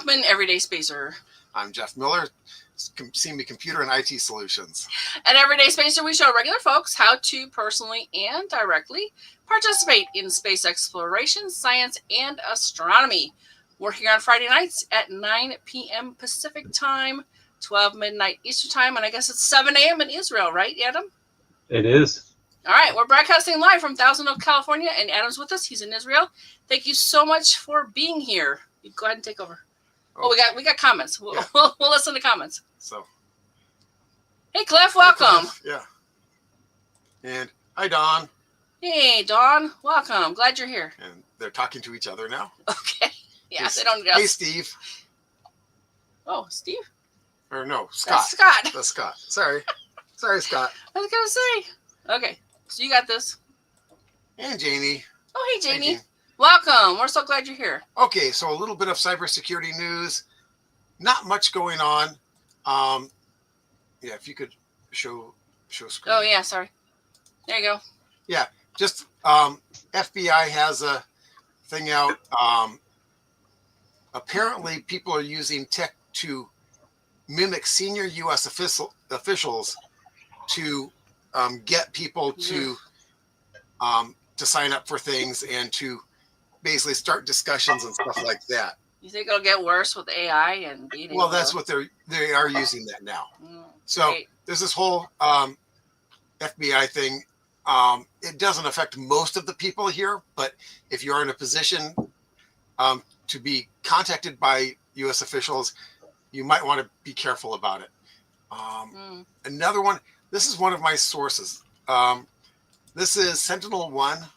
Hoffman, Everyday Spacer. I'm Jeff Miller, CME Computer and IT Solutions. At Everyday Spacer, we show regular folks how to personally and directly participate in space exploration, science, and astronomy. We're here on Friday nights at 9 p.m. Pacific time, 12 midnight Eastern time, and I guess it's 7 a.m. in Israel, right, Adam? It is. All right, we're broadcasting live from Thousand Oaks, California, and Adam's with us. He's in Israel. Thank you so much for being here. You go ahead and take over. Oh, we got comments. We'll listen to comments. So, hey, Cliff, welcome. Yeah. And hi, Dawn. Hey, Dawn, welcome. Glad you're here. And they're talking to each other now. Okay. Yeah, Hey, they don't know. Hey, Steve. Oh, Steve? Or no, Scott. Scott. That's Scott. Sorry, Scott. I was gonna say. Okay, so you got this. And Janie. Oh, hey, Janie. Janie. Welcome. We're so glad you're here. Okay, so a little bit of cybersecurity news. Not much going on. Yeah, if you could show screen. Oh, yeah, sorry. There you go. Yeah, just FBI has a thing out. Apparently, people are using tech to mimic senior U.S. officials to get people to sign up for things and to basically start discussions and stuff like that. You think it'll get worse with AI and being Well, that's what they are using that now. So great. there's this whole FBI thing. It doesn't affect most of the people here, but if you're in a position to be contacted by U.S. officials, you might want to be careful about it. Another one, this is one of my sources. This is Sentinel-1.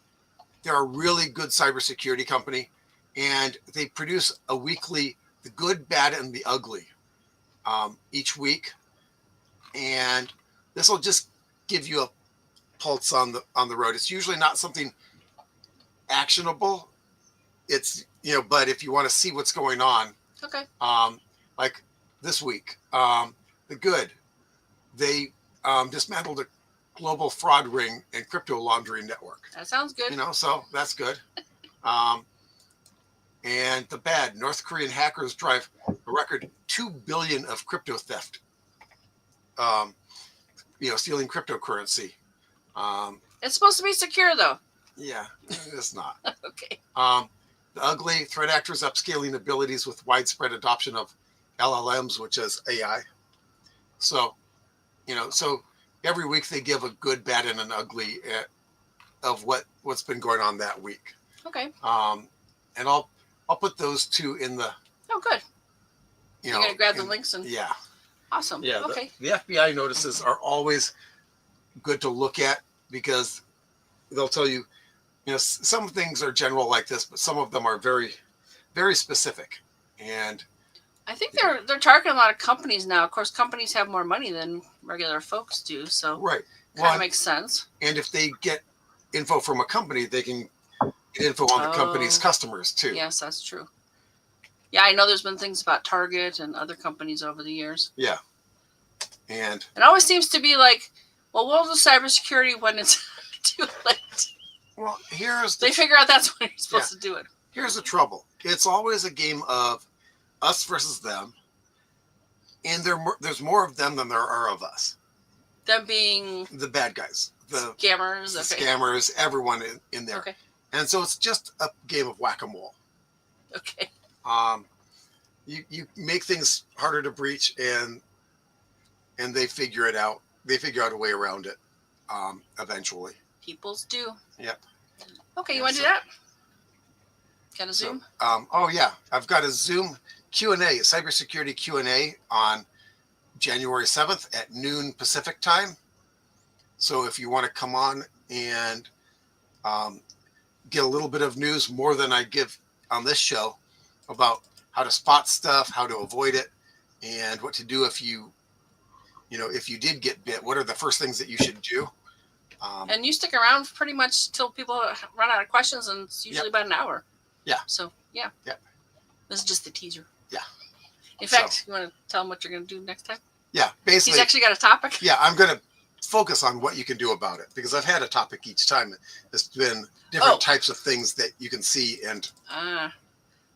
They're a really good cybersecurity company, and they produce a weekly, the good, bad, and the ugly each week. And this will just give you a pulse on the road. It's usually not something actionable. It's, but if you want to see what's going on, Okay. like this week, the good, they dismantled a global fraud ring and crypto laundering network. That sounds good. So that's good. And the bad, North Korean hackers drive a record 2 billion of crypto theft. Stealing cryptocurrency. It's supposed to be secure, though. Yeah, it's not. Okay. The ugly, threat actors upscaling abilities with widespread adoption of LLMs, which is AI. So, so every week they give a good, bad, and an ugly of what's been going on that week. Okay. And I'll put those two in the. Oh, good. You're gonna grab the links and. Yeah. Awesome. Yeah. Okay. The FBI notices are always good to look at because they'll tell you, some things are general like this, but some of them are very, very specific. And I think they're targeting a lot of companies now. Of course, companies have more money than regular folks do, so right. Kind of makes sense. And if they get info from a company, they can get info on the company's customers too. Yes, that's true. Yeah, I know there's been things about Target and other companies over the years. Yeah. And it always seems to be like, well, we'll do cybersecurity when it's too late. Well, they figure out that's when you're supposed to do it. Here's the trouble. It's always a game of us versus them. And there's more of them than there are of us. Them being the bad guys, the scammers, scammers, everyone in there. Okay. And so it's just a game of whack-a-mole. Okay. You make things harder to breach, and they figure it out. They figure out a way around it eventually. Peoples do. Yep. Okay, you want to do that? Got a Zoom? Oh yeah, I've got a Zoom Q&A, cybersecurity Q&A on January 7th at noon Pacific time. So if you want to come on and get a little bit of news, more than I give on this show, about how to spot stuff, how to avoid it, and what to do if you did get bit, what are the first things that you should do? And you stick around pretty much till people run out of questions, and it's usually about an hour. Yeah. So, yeah. Yeah. This is just the teaser. Yeah. In fact, you want to tell them what you're going to do next time? Yeah, basically. He's actually got a topic? Yeah, I'm going to focus on what you can do about it, because I've had a topic each time. It's been different types of things that you can see and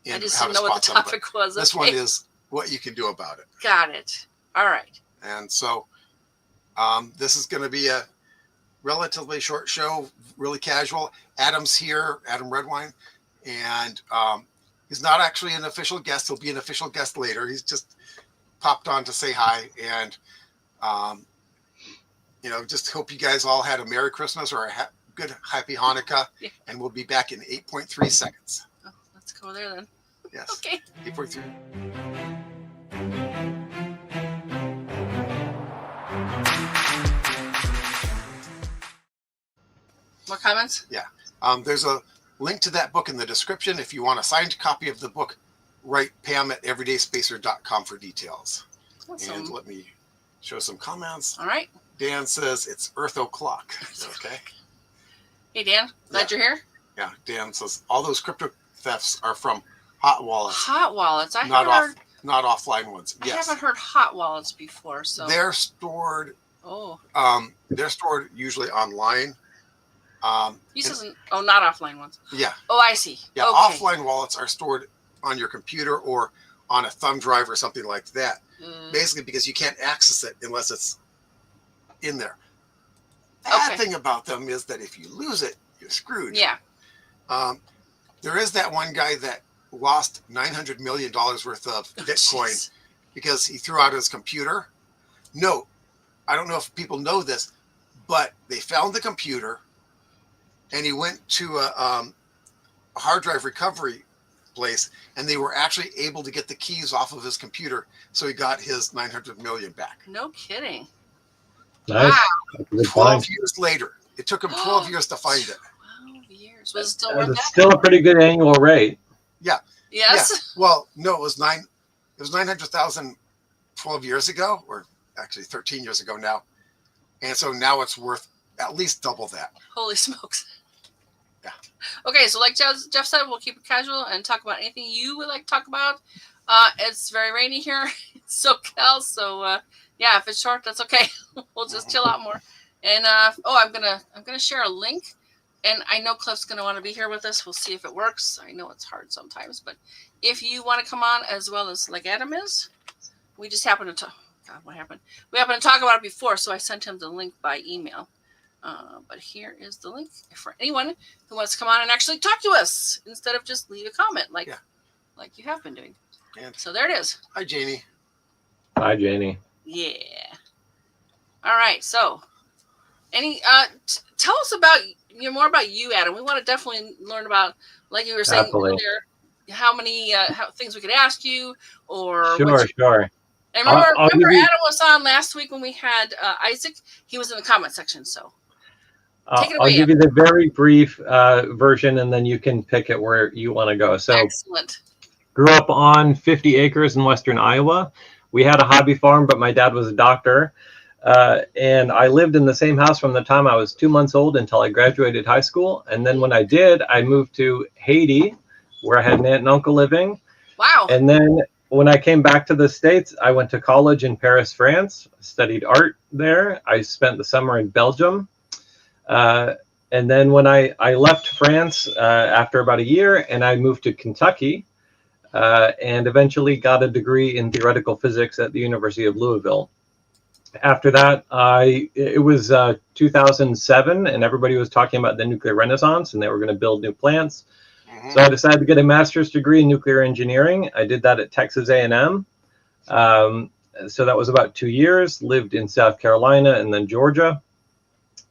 and I just how didn't to know what the spot them. topic was. This Okay. one is what you can do about it. Got it. All right. And so this is going to be a relatively short show, really casual. Adam's here, Adam Redwine, and he's not actually an official guest. He'll be an official guest later. He's just popped on to say hi, and just hope you guys all had a Merry Christmas or a good Happy Hanukkah, and we'll be back in 8.3 seconds. Oh, let's go there then. Yes. Okay. 8.3. More comments? Yeah. There's a link to that book in the description. If you want a signed copy of the book, write Pam at everydayspacer.com for details. Awesome. And let me show some comments. All right. Dan says it's Earth O'Clock. Okay. Hey, Dan. Glad you're here. Yeah. Dan says all those crypto thefts are from hot wallets. Hot wallets. Not offline ones. Yes. I haven't heard hot wallets before. So they're stored. Oh. They're stored usually online. You said not offline ones. Yeah. Oh, I see. Yeah. Okay. Offline wallets are stored on your computer or on a thumb drive or something like that. Basically, because you can't access it unless it's in there. Bad thing about them is that if you lose it, you're screwed. Yeah. There is that one guy that lost $900 million worth of Bitcoin because he threw out his computer. No, I don't know if people know this, but they found the computer and he went to a hard drive recovery place, and they were actually able to get the keys off of his computer, so he got his 900 million back. No kidding. Nice. Wow. 12 years later. It took him 12 years to find it. 12 years. Was it still worth that? It's still a pretty good annual rate. Yeah. Yes. Yeah. Well, no, it was 900,000 12 years ago, or actually 13 years ago now. And so now it's worth at least double that. Holy smokes. Yeah. Okay, so like Jeff said, we'll keep it casual and talk about anything you would like to talk about. It's very rainy here in SoCal, so yeah, if it's short, that's okay. We'll just chill out more. And I'm gonna share a link, and I know Cliff's gonna want to be here with us. We'll see if it works. I know it's hard sometimes, but if you want to come on as well as like Adam is, we just happen to talk. God, what happened? We happened to talk about it before, so I sent him the link by email. But here is the link for anyone who wants to come on and actually talk to us instead of just leave a comment like you have been doing. And so there it is. Hi, Janie. Hi, Janie. Yeah. All right. So, tell us about more about you, Adam. We want to definitely learn about, like you were saying earlier, how many things we could ask you, or sure. And remember Adam was on last week when we had Isaac. He was in the comment section, so. Take it away, I'll give you the very brief version, and then you can pick it where you want to go. So, excellent. Grew up on 50 acres in western Iowa. We had a hobby farm, but my dad was a doctor. And I lived in the same house from the time I was 2 months old until I graduated high school. And then when I did, I moved to Haiti, where I had an aunt and uncle living. Wow. And then when I came back to the States, I went to college in Paris, France, studied art there. I spent the summer in Belgium. And then when I left France after about a year, and I moved to Kentucky, and eventually got a degree in theoretical physics at the University of Louisville. After that, it was 2007, and everybody was talking about the nuclear renaissance, and they were going to build new plants. Mm-hmm. So I decided to get a master's degree in nuclear engineering. I did that at Texas A&M. So that was about 2 years. Lived in South Carolina and then Georgia.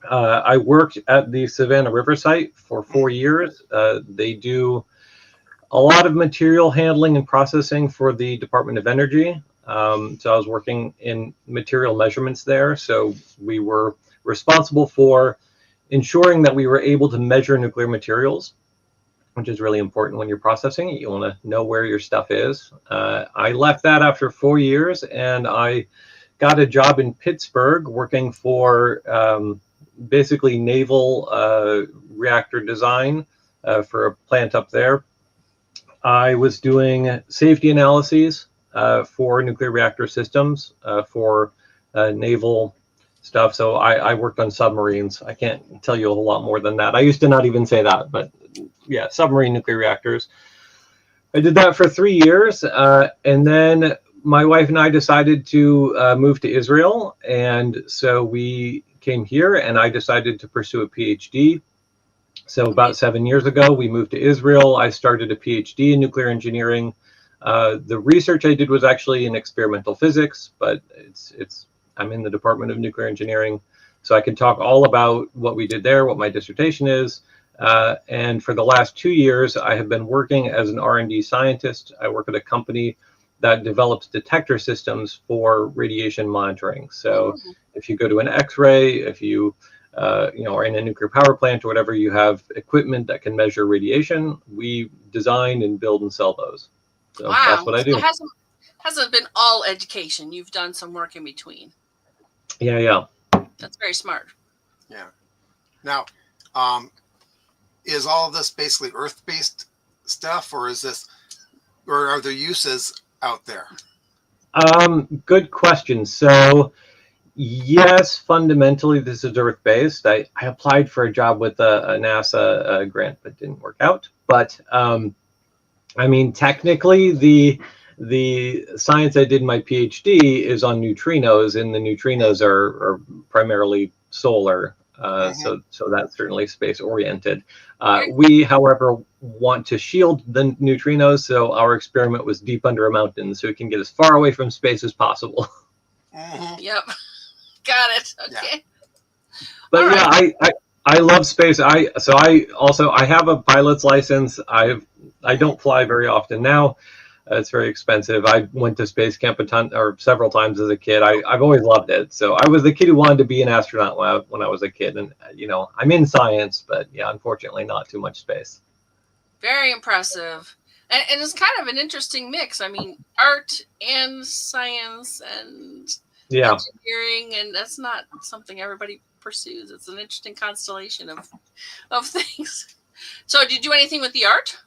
I worked at the Savannah River site for 4 years. They do a lot of material handling and processing for the Department of Energy. So I was working in material measurements there. So we were responsible for ensuring that we were able to measure nuclear materials, which is really important when you're processing it. You want to know where your stuff is. I left that after 4 years, and I got a job in Pittsburgh working for basically naval reactor design for a plant up there. I was doing safety analyses for nuclear reactor systems for naval stuff. So I worked on submarines. I can't tell you a whole lot more than that. I used to not even say that, but yeah, submarine nuclear reactors. I did that for 3 years, and then my wife and I decided to move to Israel, and so we came here, and I decided to pursue a PhD. So about 7 years ago, we moved to Israel. I started a PhD in nuclear engineering. The research I did was actually in experimental physics, but I'm in the Department of Nuclear Engineering, so I can talk all about what we did there, what my dissertation is. And for the last 2 years, I have been working as an R&D scientist. I work at a company that develops detector systems for radiation monitoring. So if you go to an X-ray, if you are in a nuclear power plant or whatever, you have equipment that can measure radiation. We design and build and sell those. So that's what I do. So it hasn't been all education. You've done some work in between. Yeah. That's very smart. Yeah. Now, is all of this basically Earth-based stuff, or are there uses out there? Good question. So, yes, fundamentally, this is Earth-based. I applied for a job with a NASA grant, but didn't work out. But I mean, technically, the science I did my PhD is on neutrinos, and the neutrinos are primarily solar. So that's certainly space oriented. We, however, want to shield the neutrinos, so our experiment was deep under a mountain, so it can get as far away from space as possible. Yep, got it. Okay. Yeah. But yeah, I love space. I have a pilot's license. I don't fly very often now. It's very expensive. I went to space camp several times as a kid. I've always loved it. So I was the kid who wanted to be an astronaut when I was a kid. And, I'm in science, but yeah, unfortunately not too much space. Very impressive. And it's kind of an interesting mix. I mean, art and science and engineering, and that's not something everybody pursues. It's an interesting constellation of things. So did you do anything with the art?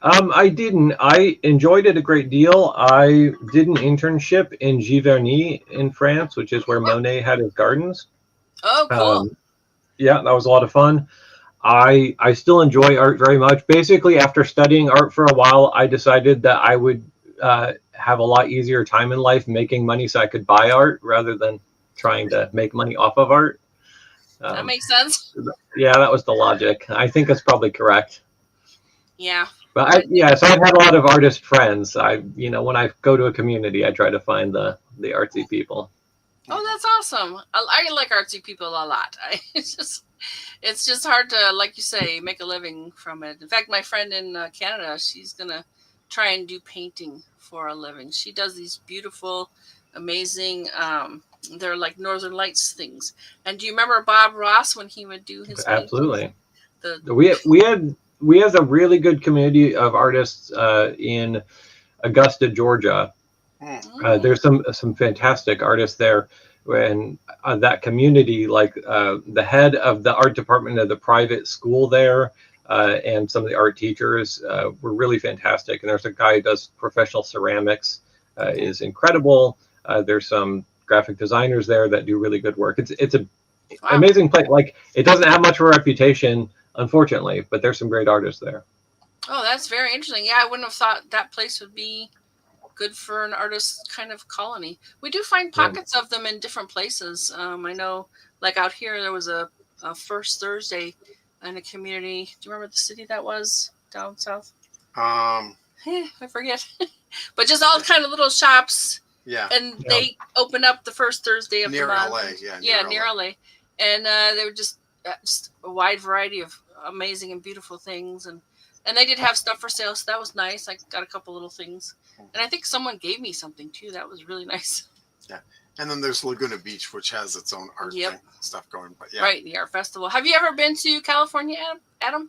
I didn't. I enjoyed it a great deal. I did an internship in Giverny in France, which is where Monet had his gardens. Oh, cool. Yeah, that was a lot of fun. I still enjoy art very much. Basically, after studying art for a while, I decided that I would have a lot easier time in life making money so I could buy art rather than trying to make money off of art. That makes sense. Yeah, that was the logic. I think that's probably correct. Yeah. But so I've had a lot of artist friends. When I go to a community, I try to find the artsy people. Oh, that's awesome. I like artsy people a lot. It's just hard to, like you say, make a living from it. In fact, my friend in Canada, she's going to try and do painting for a living. She does these beautiful, amazing, they're like Northern Lights things. And do you remember Bob Ross when he would do his Absolutely. paintings? We have a really good community of artists in Augusta, Georgia. There's some fantastic artists there, and that community, like the head of the art department of the private school there, and some of the art teachers were really fantastic. And there's a guy who does professional ceramics, is incredible. There's some graphic designers there that do really good work. It's an amazing place. Like, it doesn't have much of a reputation, unfortunately, but there's some great artists there. Oh, that's very interesting. Yeah, I wouldn't have thought that place would be good for an artist kind of colony. We do find pockets of them in different places. I know, like out here, there was a First Thursday in a community. Do you remember the city that was down south? I forget. But just all kind of little shops. Yeah. And they open up the first Thursday of the month. Near LA. And they were just a wide variety of amazing and beautiful things, and they did have stuff for sale, so that was nice. I got a couple little things, and I think someone gave me something too. That was really nice. Yeah, and then there's Laguna Beach, which has its own art stuff going. But right, the art festival. Have you ever been to California, Adam?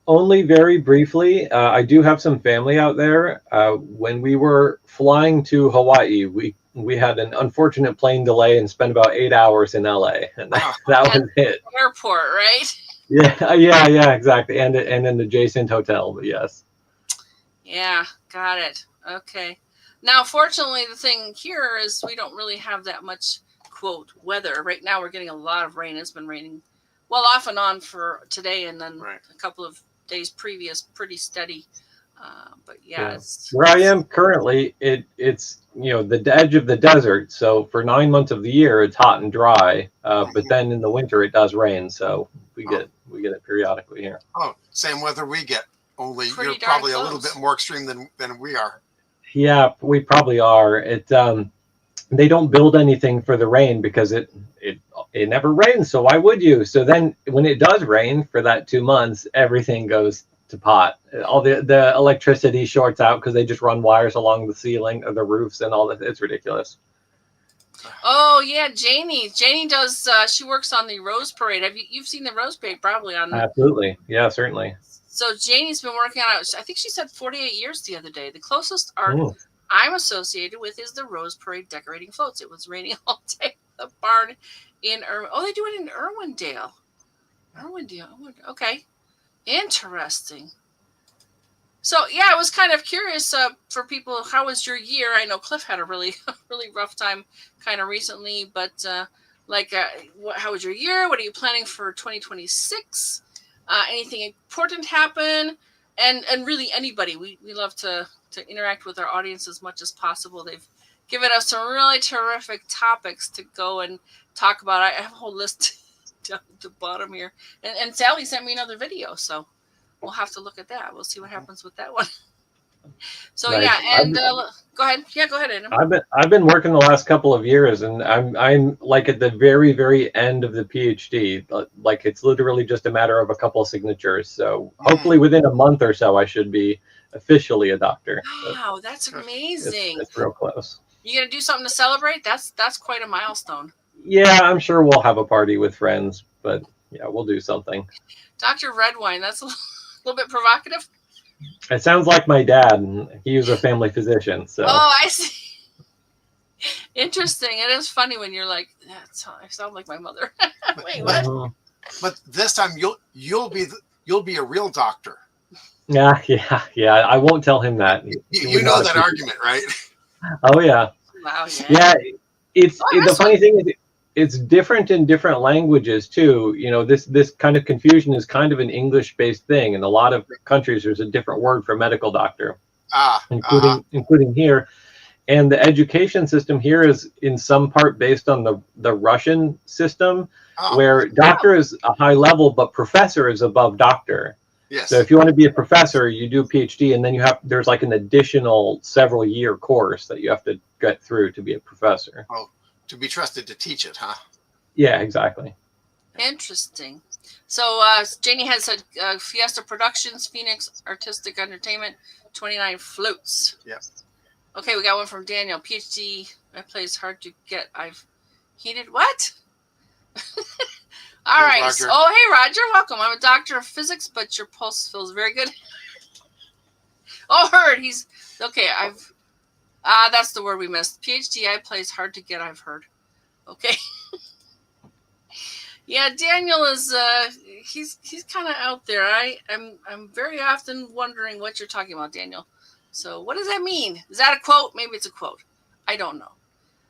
Only very briefly. I do have some family out there. When we were flying to Hawaii, we had an unfortunate plane delay and spent about 8 hours in LA, and that was it. Airport, right? Yeah, exactly, and an adjacent hotel, but yes. Yeah, got it. Okay. Now, fortunately, the thing here is we don't really have that much, quote, weather. Right now, we're getting a lot of rain. It's been raining, well, off and on for today, and then a couple of days previous, pretty steady. But yeah, it's where I am currently. It's the edge of the desert, so for 9 months of the year it's hot and dry. But then in the winter it does rain, so we get it periodically here. Oh, same weather we get. Only pretty you're darn probably a little close. bit more extreme than we are. Yeah, we probably are. They don't build anything for the rain because it never rains. So why would you? So then when it does rain for that 2 months, everything goes to pot. All the electricity shorts out because they just run wires along the ceiling or the roofs and all that. It's ridiculous. Oh yeah, Janie. Janie does. She works on the Rose Parade. You've seen the Rose Parade probably on? Absolutely, yeah, certainly. So Janie's been working on it. I think she said 48 years the other day. The closest art Mm. I'm associated with is the Rose Parade decorating floats. It was raining all day at the barn in Irwin. Oh, they do it in Irwindale. Okay, interesting. So yeah, I was kind of curious for people. How was your year? I know Cliff had a really really rough time kind of recently, but how was your year? What are you planning for 2026? Anything important happen? And really anybody. We love to interact with our audience as much as possible. They've given us some really terrific topics to go and talk about. I have a whole list down at the bottom here, and Sally sent me another video, so we'll have to look at that. We'll see what happens with that one. So Nice. yeah, and go ahead. Yeah, go ahead, Adam. I've been working the last couple of years, and I'm like at the very end of the PhD. Like it's literally just a matter of a couple of signatures. So hopefully within a month or so, I should be officially a doctor. Wow, that's amazing. It's real close. You gonna do something to celebrate? That's quite a milestone. Yeah, I'm sure we'll have a party with friends, but yeah, we'll do something. Dr. Redwine, that's a little bit provocative. It sounds like my dad. He was a family physician. So. Oh, I see. Interesting. It is funny when you're like, I sound like my mother. Wait, what? But this time you'll be a real doctor. Yeah. I won't tell him that. You know that argument, right? Oh yeah. Wow. Yeah. The funny thing is, it's different in different languages too. This kind of confusion is kind of an English-based thing. In a lot of countries, there's a different word for medical doctor, including here. And the education system here is in some part based on the Russian system, where doctor is a high level, but professor is above doctor. Yes. So if you want to be a professor, you do a PhD, and then there's like an additional several year course that you have to get through to be a professor. Oh, to be trusted to teach it, huh? Yeah, exactly. Interesting. So Janie has said Fiesta Productions, Phoenix Artistic Entertainment, 29 floats. Yeah. Okay, we got one from Daniel. PhD, that plays hard to get. I've heated what? All right. Roger. Oh, hey, Roger. Welcome. I'm a doctor of physics, but your pulse feels very good. Oh, heard. He's okay. That's the word we missed. PhD, I plays hard to get. I've heard. Okay. Yeah, Daniel is he's kind of out there. I'm very often wondering what you're talking about, Daniel. So what does that mean? Is that a quote? Maybe it's a quote. I don't know.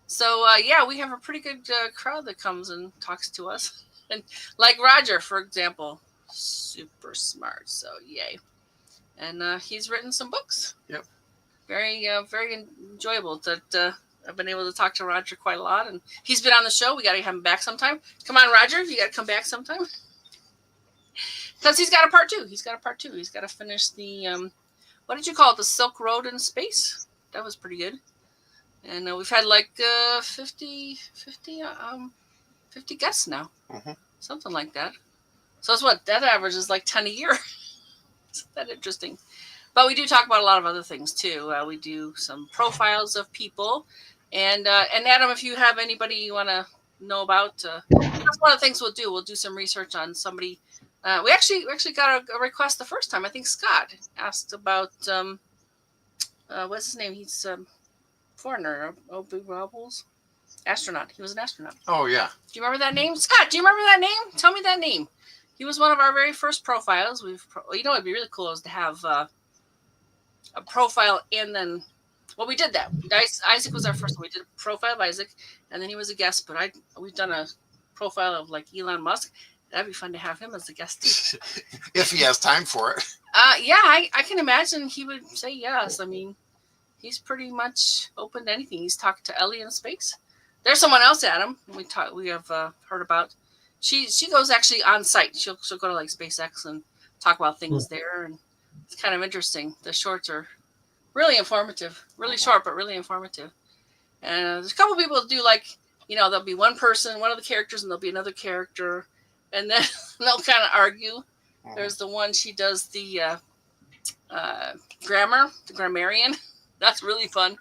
So yeah, we have a pretty good crowd that comes and talks to us, and like Roger, for example, super smart. So yay, and he's written some books. Yep. Very enjoyable that. I've been able to talk to Roger quite a lot, and he's been on the show. We got to have him back sometime. Come on, Roger, you got to come back sometime. Because he's got a part two. He's got to finish the, what did you call it? The Silk Road in Space. That was pretty good. And we've had like 50 guests now. Mm-hmm. Something like that. So that's what, that average is like 10 a year. Isn't that interesting? But we do talk about a lot of other things too. We do some profiles of people. And Adam, if you have anybody you want to know about, that's one of the things we'll do. We'll do some research on somebody. We actually got a request the first time. I think Scott asked about what's his name? He's foreigner. Astronaut. He was an astronaut. Oh yeah. Do you remember that name, Scott? Do you remember that name? Tell me that name. He was one of our very first profiles. It'd be really cool is to have a profile and then. Well, we did that. Isaac was our first one. We did a profile of Isaac, and then he was a guest. But we've done a profile of like Elon Musk, That'd be fun to have him as a guest too. If he has time for it. Yeah, I can imagine he would say yes. I mean, he's pretty much open to anything. He's talked to Ellie in space. There's someone else, Adam. We have heard about. She goes actually on site. She'll go to like SpaceX and talk about things there, and it's kind of interesting. The shorts are really informative, really short, but really informative. And there's a couple people do like, there'll be one person, one of the characters, and there'll be another character, and then they'll kind of argue. There's the one, she does the grammar, the grammarian. That's really fun.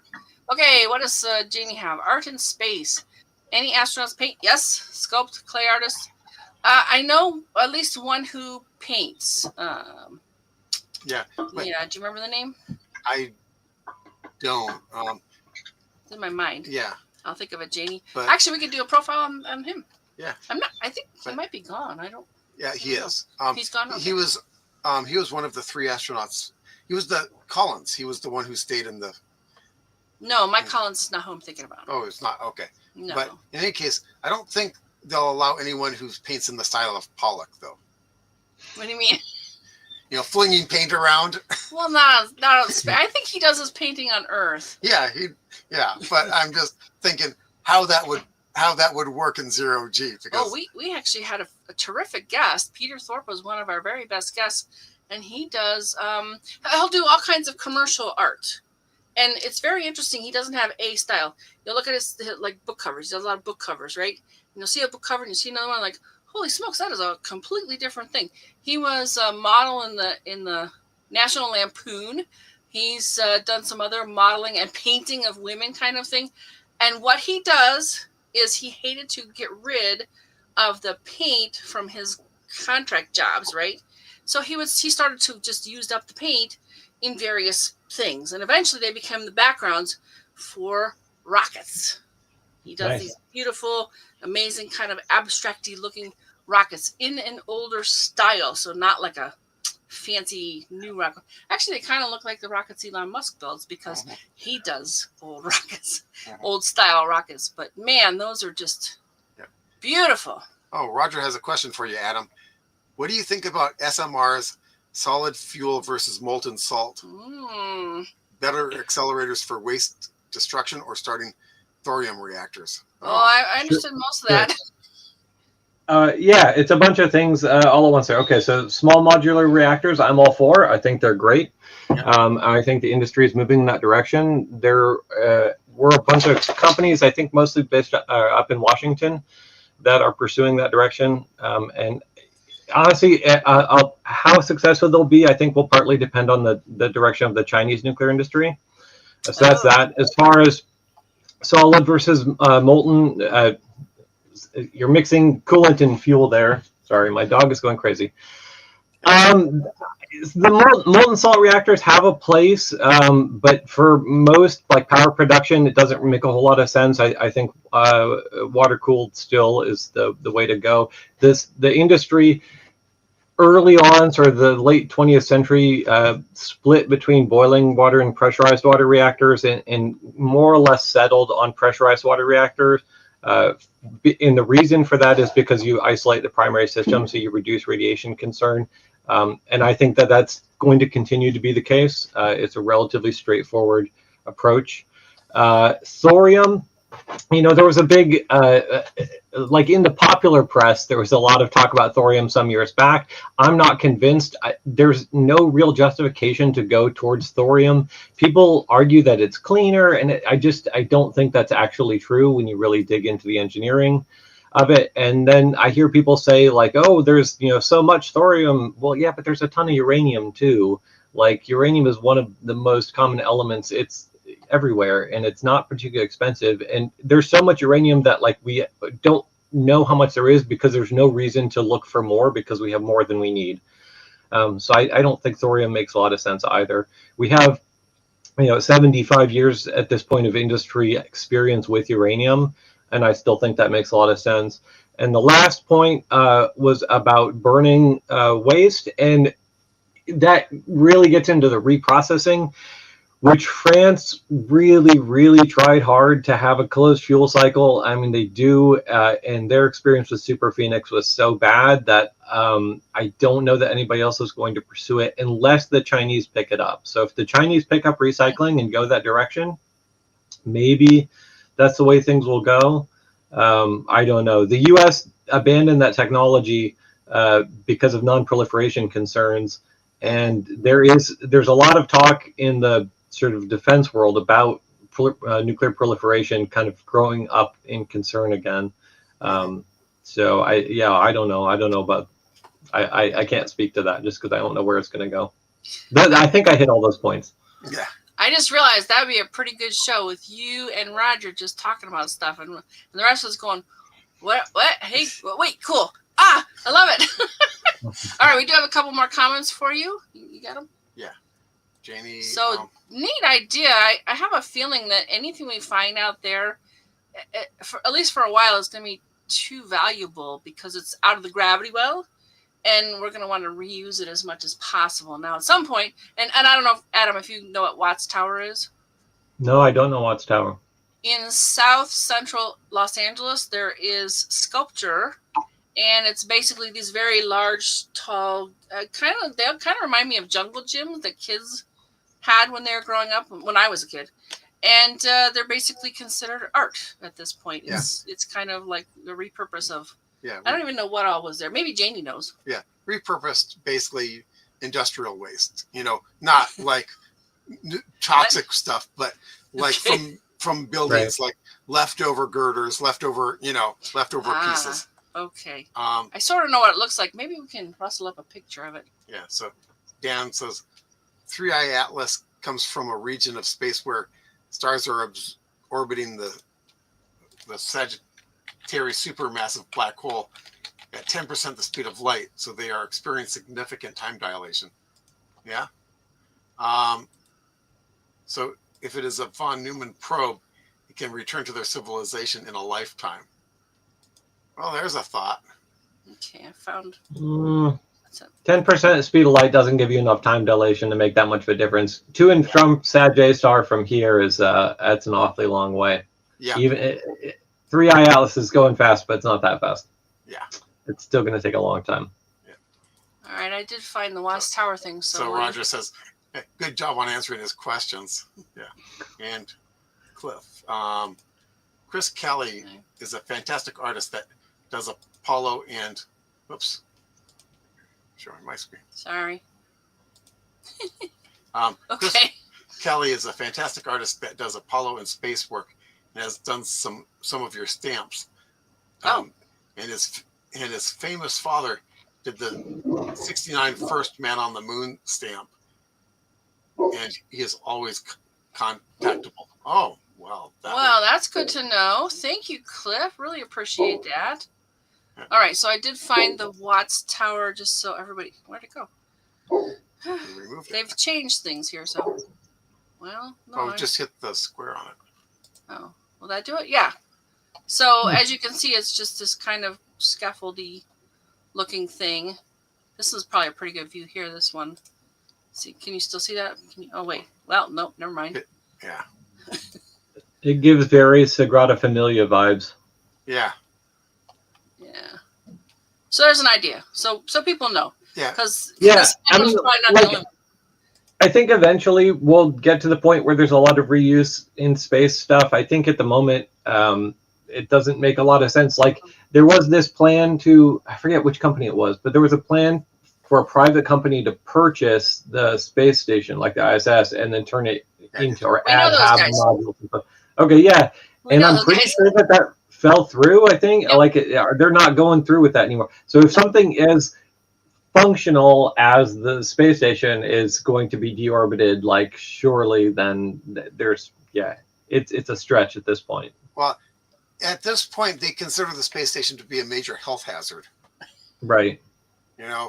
Okay, what does Janie have? Art in space. Any astronauts paint? Yes. Sculpt, clay artists. I know at least one who paints. Yeah. Yeah. Do you remember the name? I don't. It's in my mind. Yeah. I'll think of it, Janie. But, actually, we could do a profile on him. Yeah. I think he might be gone. I don't. Yeah, he is. He's gone. Okay. He was one of the 3 astronauts. He was the Collins. He was the one who stayed in the. No, Mike Collins is not who I'm thinking about. Oh, it's not. Okay. No. But in any case, I don't think they'll allow anyone who paints in the style of Pollock, though. What do you mean? Flinging paint around. Well, not on space. I think he does his painting on Earth. Yeah, but I'm just thinking how that would work in 0G. Because we actually had a terrific guest. Peter Thorpe was one of our very best guests, and he does. He'll do all kinds of commercial art, and it's very interesting. He doesn't have a style. You'll look at his like book covers. He does a lot of book covers, right? And you'll see a book cover, and you see another one like, holy smokes, that is a completely different thing. He was a model in the National Lampoon. He's done some other modeling and painting of women kind of thing. And what he does is he hated to get rid of the paint from his contract jobs, right? So he started to just use up the paint in various things. And eventually they became the backgrounds for rockets. He does these beautiful, amazing kind of abstracty looking rockets in an older style. So not like a fancy new rocket. Actually, they kind of look like the rockets Elon Musk builds because he does old rockets, old style rockets. But man, those are just beautiful. Oh, Roger has a question for you, Adam. What do you think about SMR's solid fuel versus molten salt? Better accelerators for waste destruction or starting thorium reactors? I understood most of that. Yeah, it's a bunch of things all at once there. Okay, so small modular reactors, I'm all for. I think they're great. I think the industry is moving in that direction. There were a bunch of companies, I think mostly based up in Washington, that are pursuing that direction. And honestly, how successful they'll be, I think will partly depend on the direction of the Chinese nuclear industry. So that's that. As far as solid versus molten, you're mixing coolant and fuel there. Sorry, my dog is going crazy. The molten salt reactors have a place, but for most like power production, it doesn't make a whole lot of sense. I think water cooled still is the way to go. The industry early on, sort of the late 20th century, split between boiling water and pressurized water reactors, and more or less settled on pressurized water reactors. And the reason for that is because you isolate the primary system, so you reduce radiation concern. And I think that that's going to continue to be the case. It's a relatively straightforward approach. Thorium, there was a big, like in the popular press, there was a lot of talk about thorium some years back. I'm not convinced. There's no real justification to go towards thorium. People argue that it's cleaner, and I don't think that's actually true when you really dig into the engineering of it. And then I hear people say like, oh, there's so much thorium. Well, yeah, but there's a ton of uranium too. Like uranium is one of the most common elements. It's everywhere, and it's not particularly expensive. And there's so much uranium that like we don't know how much there is because there's no reason to look for more because we have more than we need. So I don't think thorium makes a lot of sense either. We have 75 years at this point of industry experience with uranium, and I still think that makes a lot of sense. And the last point was about burning waste, and that really gets into the reprocessing. which France really, really tried hard to have a closed fuel cycle. I mean, they do, and their experience with Super Phoenix was so bad that I don't know that anybody else is going to pursue it unless the Chinese pick it up. So if the Chinese pick up recycling and go that direction, maybe that's the way things will go. I don't know. The U.S. abandoned that technology because of non-proliferation concerns, and there's a lot of talk in the sort of defense world about nuclear proliferation kind of growing up in concern again. So I don't know. I don't know about. I can't speak to that just because I don't know where it's going to go. But I think I hit all those points. Yeah. I just realized that would be a pretty good show with you and Roger just talking about stuff, and the rest of us going, what? Hey, wait, cool. I love it. All right, we do have a couple more comments for you. You got them? Yeah. Janie. So, neat idea. I have a feeling that anything we find out there, at least for a while, is going to be too valuable because it's out of the gravity well, and we're going to want to reuse it as much as possible. Now, at some point, and I don't know, Adam, if you know what Watts Tower is. No, I don't know Watts Tower. In South Central Los Angeles, there is sculpture, and it's basically these very large, tall, they kind of remind me of jungle gyms that kids had when they were growing up, when I was a kid. And they're basically considered art at this point. Yeah. It's kind of like the repurpose of, Yeah. I don't even know what all was there. Maybe Janie knows. Yeah. Repurposed basically industrial waste, not like toxic stuff, but like from buildings, like leftover girders, leftover pieces. Okay. I sort of know what it looks like. Maybe we can rustle up a picture of it. Yeah. So Dan says 3I Atlas comes from a region of space where stars are orbiting the Sagittarius supermassive black hole at 10% the speed of light. So they are experiencing significant time dilation. Yeah. So if it is a von Neumann probe, it can return to their civilization in a lifetime. Well, there's a thought. Okay, I found 10% the speed of light doesn't give you enough time dilation to make that much of a difference. To and from Sag J star from here is that's an awfully long way. Yeah. Even 3I Atlas is going fast, but it's not that fast. Yeah. It's still going to take a long time. Yeah. All right, I did find the Watts Tower thing. So Roger says, hey, good job on answering his questions. Yeah. And Cliff. Chris Kelly is a fantastic artist that does Apollo and, showing my screen. Sorry. Okay. Chris Kelly is a fantastic artist that does Apollo and space work and has done some of your stamps. And his famous father did the 69 first man on the moon stamp. And he is always contactable. Oh, well. That's good to know. Thank you, Cliff. Really appreciate that. Yeah. All right, so I did find the Watts Tower just so everybody... Where'd it go? They've changed things here, so... Well, no. Just hit the square on it. Oh, will that do it? Yeah. So, as you can see, it's just this kind of scaffoldy looking thing. This is probably a pretty good view here, this one. See, can you still see that? Oh, wait. Well, nope, never mind. Yeah. It gives very Sagrada Familia vibes. Yeah. Yeah. So there's an idea. So people know. Yeah. Because I think eventually we'll get to the point where there's a lot of reuse in space stuff. I think at the moment it doesn't make a lot of sense. Like there was this plan I forget which company it was, but there was a plan for a private company to purchase the space station, like the ISS, and then turn it into or add modules and stuff. Okay, yeah. And I'm pretty sure that fell through, I think. Yep. They're not going through with that anymore. So if something is functional as the space station is going to be deorbited, like surely then it's a stretch at this point. Well, at this point, they consider the space station to be a major health hazard. Right.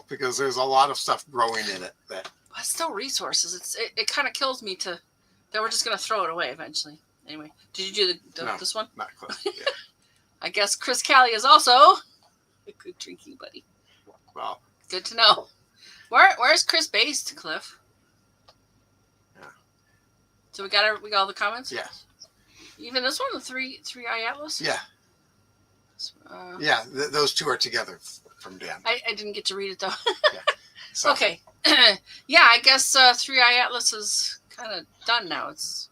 Because there's a lot of stuff growing in it. But it's still resources. It kind of kills me that we're just going to throw it away eventually. Anyway, did you do this one? Not close. Yeah. I guess Chris Kelly is also a good drinking buddy. Well, good to know. Where's Chris based, Cliff? So we got all the comments. Yeah. Even this one, the three eye atlas. Yeah. Those two are together from Dan. I didn't get to read it though. Yeah. So. Okay. Yeah, I guess three eye atlas is kind of done now. It's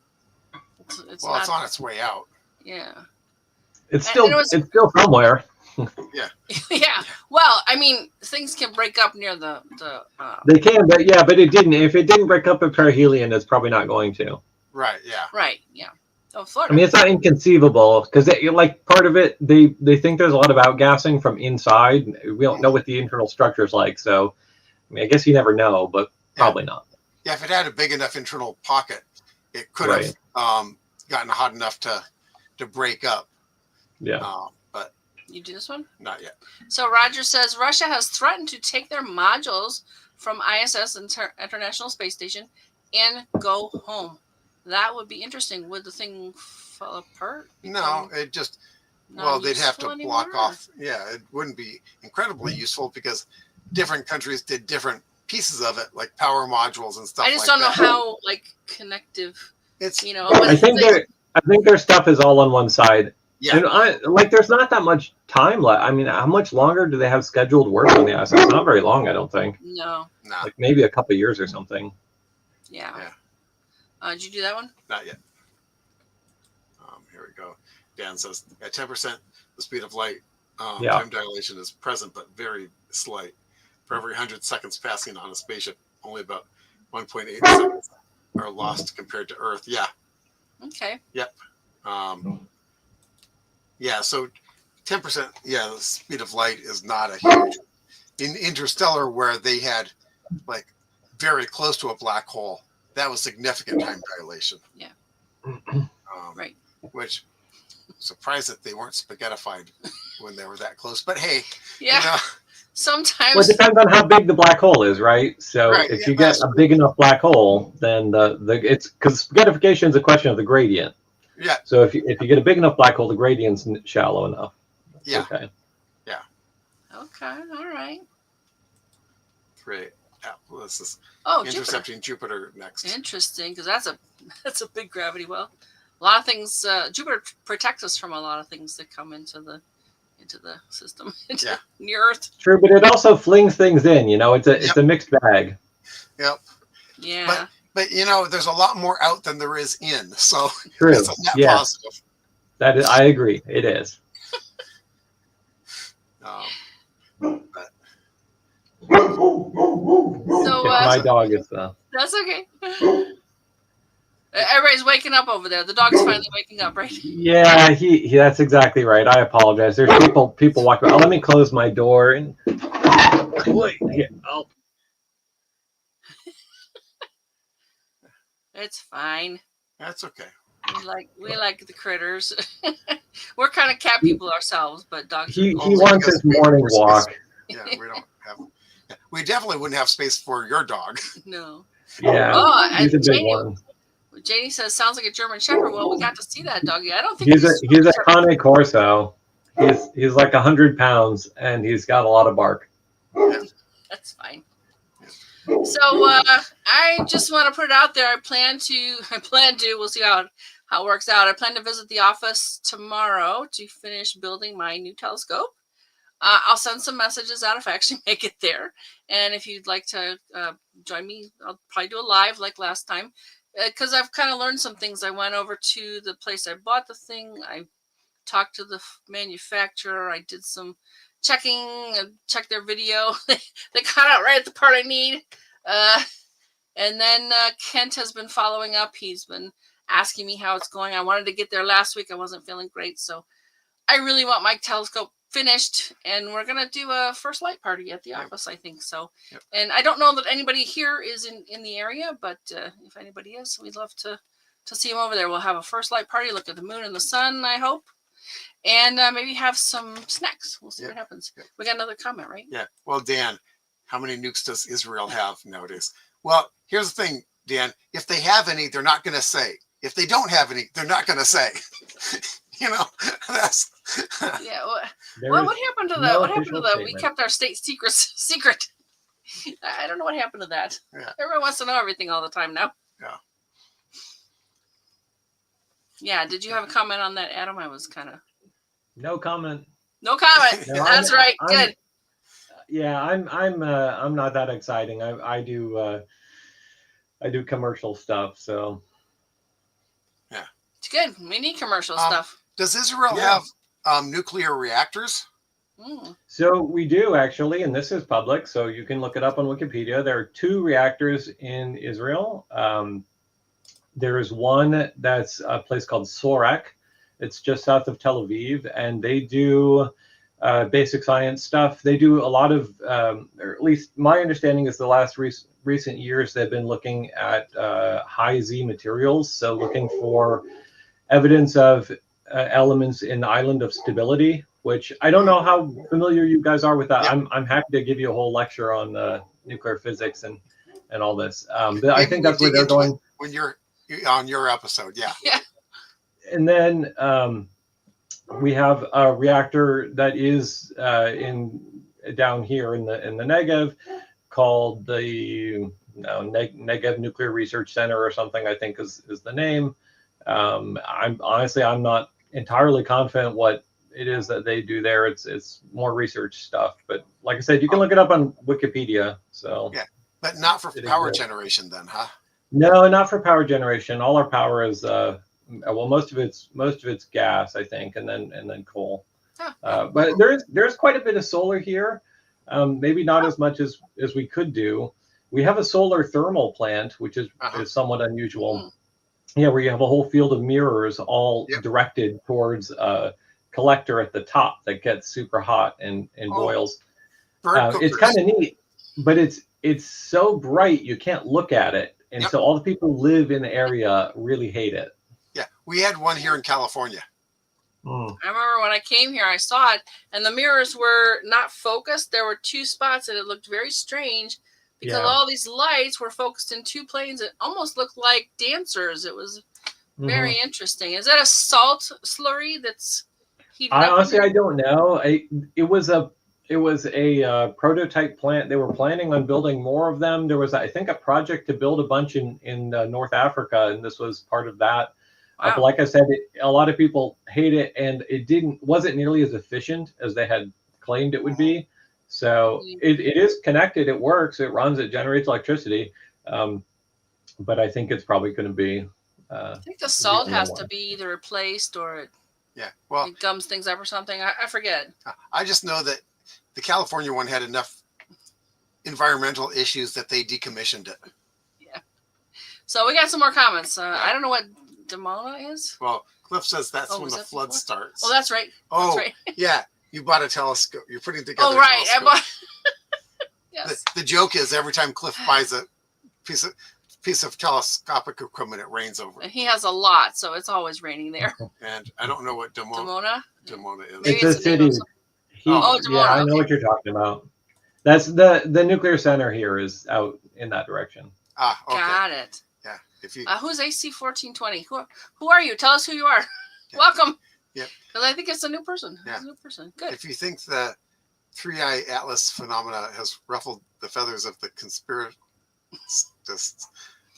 on its way out. Yeah. It's still somewhere. Yeah. Yeah. Well, I mean, things can break up near the. They can, but it didn't. If it didn't break up at perihelion, it's probably not going to. Right. Yeah. Right. Yeah. Oh, Florida. I mean, it's not inconceivable because like part of it, they think there's a lot of outgassing from inside. We don't know what the internal structure is like, so I mean, I guess you never know, but probably not. Yeah, if it had a big enough internal pocket, it could have gotten hot enough to break up. Yeah. But you do this one? Not yet. So Roger says Russia has threatened to take their modules from ISS, International Space Station, and go home. That would be interesting. Would the thing fall apart? No, it just, they'd have to block off. Yeah, it wouldn't be incredibly useful because different countries did different pieces of it, like power modules and stuff like that. I just don't know how, connective, it's, I think their stuff is all on one side. Yeah. And there's not that much time left. I mean, how much longer do they have scheduled work on the ISS? Not very long, I don't think. No. Like maybe a couple of years or something. Yeah. Did you do that one? Not yet. Here we go. Dan says at 10%, the speed of light, time dilation is present but very slight. For every 100 seconds passing on a spaceship, only about 1.8 seconds are lost compared to Earth. Yeah. Okay. Yep. So 10%. Yeah, the speed of light is not a huge. In Interstellar, where they had very close to a black hole, that was significant time dilation. Yeah. Right. Which, surprised that they weren't spaghettified when they were that close. But hey, yeah. Sometimes. Well, it depends on how big the black hole is, right? So if you get a big enough black hole, then it's because spaghettification is a question of the gradient. Yeah. So if you get a big enough black hole, the gradient's shallow enough. Yeah. Okay. Yeah. Okay. All right. Great. This is intercepting Jupiter next. Interesting, because that's a big gravity well. A lot of things. Jupiter protects us from a lot of things that come into the system, near Earth. True, but it also flings things in. It's a mixed bag. Yep. Yeah. But there's a lot more out than there is in. So true. It's a net positive. That is, I agree. It is. So my dog is. That's okay. Everybody's waking up over there. The dog's finally waking up, right? Yeah, he that's exactly right. I apologize. There's people walking. Let me close my door and wait. Yeah, It's fine. That's okay. We like the critters. We're kind of cat people ourselves, but dogs. He wants his morning walk. Yeah, we don't have. We definitely wouldn't have space for your dog. No. Yeah. Oh, he's a big one. Janie says sounds like a German Shepherd. Well, we got to see that doggy. I don't think he's a Cane Corso. He's like 100 pounds and he's got a lot of bark. That's fine. So I just want to put it out there. I plan to. We'll see how it works out. I plan to visit the office tomorrow to finish building my new telescope. I'll send some messages out if I actually make it there. And if you'd like to join me, I'll probably do a live like last time. Because I've kind of learned some things. I went over to the place I bought the thing. I talked to the manufacturer. I did some checking and checked their video. They got out right at the part I need. And then Kent has been following up. He's been asking me how it's going. I wanted to get there last week. I wasn't feeling great. So I really want my telescope finished, and we're gonna do a first light party at the office, I think so. And I don't know that anybody here is in the area, but if anybody is, we'd love to see them over there. We'll have a first light party, look at the moon and the sun, I hope, and maybe have some snacks. We'll see what happens. We got another comment, right? Yeah. Well, Dan, how many nukes does Israel have nowadays? Well, here's the thing, Dan. If they have any, they're not going to say. If they don't have any, they're not going to say. That's yeah. What happened to that? What happened to that? We kept our state secrets secret. I don't know what happened to that. Yeah. Everyone wants to know everything all the time now. Yeah. Yeah. Did you have a comment on that, Adam? I was kind of No comment. no comment. No, That's right. Good. Yeah, I'm not that exciting. I do commercial stuff, so Yeah, it's good. We need commercial stuff. Does Israel have nuclear reactors? So we do actually, and this is public, so you can look it up on Wikipedia. There are 2 reactors in Israel. There is one that's a place called Sorek. It's just south of Tel Aviv, and they do basic science stuff. They do a lot of, or at least my understanding is the last recent years they've been looking at high Z materials, so looking for evidence of elements in the island of stability, which I don't know how familiar you guys are with that. Yep. I'm happy to give you a whole lecture on nuclear physics and all this. But I Maybe think that's where they're going when you're on your episode. Yeah. Yeah. And then we have a reactor that is down here in the Negev called the Negev Nuclear Research Center or something, I think is the name. I'm not entirely confident what it is that they do there. It's more research stuff, but like I said, you can look it up on Wikipedia. So yeah, but not for power generation then, huh? No, not for power generation. All our power is most of it's gas, I think, and then coal. But there's quite a bit of solar here. Maybe not as much as we could do. We have a solar thermal plant, which is somewhat unusual. Yeah, where you have a whole field of mirrors all directed towards a collector at the top that gets super hot and boils. It's kind of neat, but it's so bright you can't look at it, and so all the people who live in the area really hate it. Yeah, we had one here in California. I remember when I came here, I saw it, and the mirrors were not focused. There were 2 spots, and it looked very strange because all these lights were focused in 2 planes. It almost looked like dancers. It was very interesting. Is that a salt slurry that's heated up? Honestly, I don't know. It was a prototype plant. They were planning on building more of them. There was, I think, a project to build a bunch in North Africa, and this was part of that. But like I said, a lot of people hate it, and it wasn't nearly as efficient as they had claimed it would be. So it is connected. It works. It runs. It generates electricity. But I think it's probably going to be. I think the salt has to be either replaced or it gums things up or something. I forget. I just know that the California one had enough environmental issues that they decommissioned it. Yeah. So we got some more comments. I don't know what Demona is. Well, Cliff says that's when the flood starts. Oh, that's right. Oh, that's right. Yeah. You bought a telescope. You're putting together. Oh, right. I bought. Yes. The joke is every time Cliff buys a piece of telescopic equipment, it rains over. And he has a lot, so it's always raining there. And I don't know what Demona is. Maybe it's a city. Demona. Yeah, I know what you're talking about. That's the nuclear center here is out in that direction. Okay. Got it. Yeah. If you who's AC 1420? Who are you? Tell us who you are. Yeah. Welcome. Yep. Because I think it's a new person. Yeah. It's a new person. Good. If you think the 3-eye Atlas phenomena has ruffled the feathers of the conspiracists,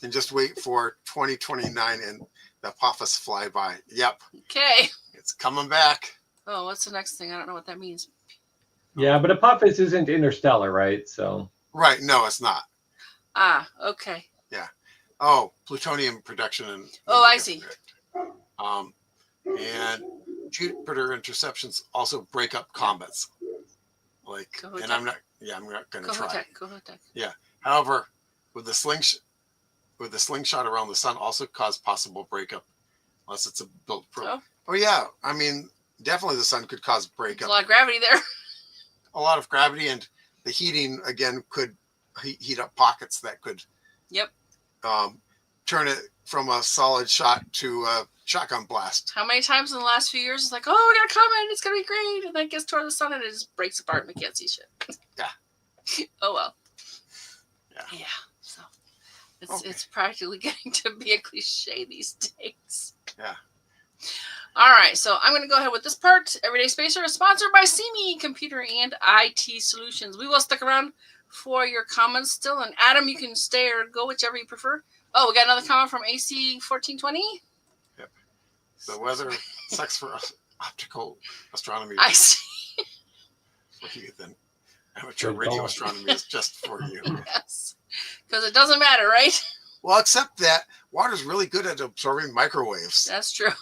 then just wait for 2029 and the Apophis fly by. Yep. Okay. It's coming back. Oh, what's the next thing? I don't know what that means. Yeah, but Apophis isn't interstellar, right? So. Right. No, it's not. Okay. Yeah. Oh, plutonium production. I see. And Jupiter interceptions also break up comets. And I'm not going to try. Yeah. However, with the slingshot around the sun also cause possible breakup, unless it's a built probe. Oh yeah. I mean, definitely the sun could cause breakup. There's a lot of gravity there. A lot of gravity, and the heating again could heat up pockets that could. Yep. Turn it from a solid shot to a shotgun blast. How many times in the last few years it's like, oh, we got a comet, it's gonna be great, and then it gets toward the sun and it just breaks apart and we can't see shit. Yeah. Oh well. Yeah. So it's practically getting to be a cliche these days. Yeah. All right, so I'm going to go ahead with this part. Everyday Spacer is sponsored by CME Computer and IT Solutions. We will stick around for your comments still, and Adam, you can stay or go, whichever you prefer. Oh, we got another comment from AC 1420. Yep. The weather sucks for optical astronomy. I see. For you, then amateur Good radio call. astronomy is just for you. Yes, because it doesn't matter, right? Well, except that water's really good at absorbing microwaves. That's true.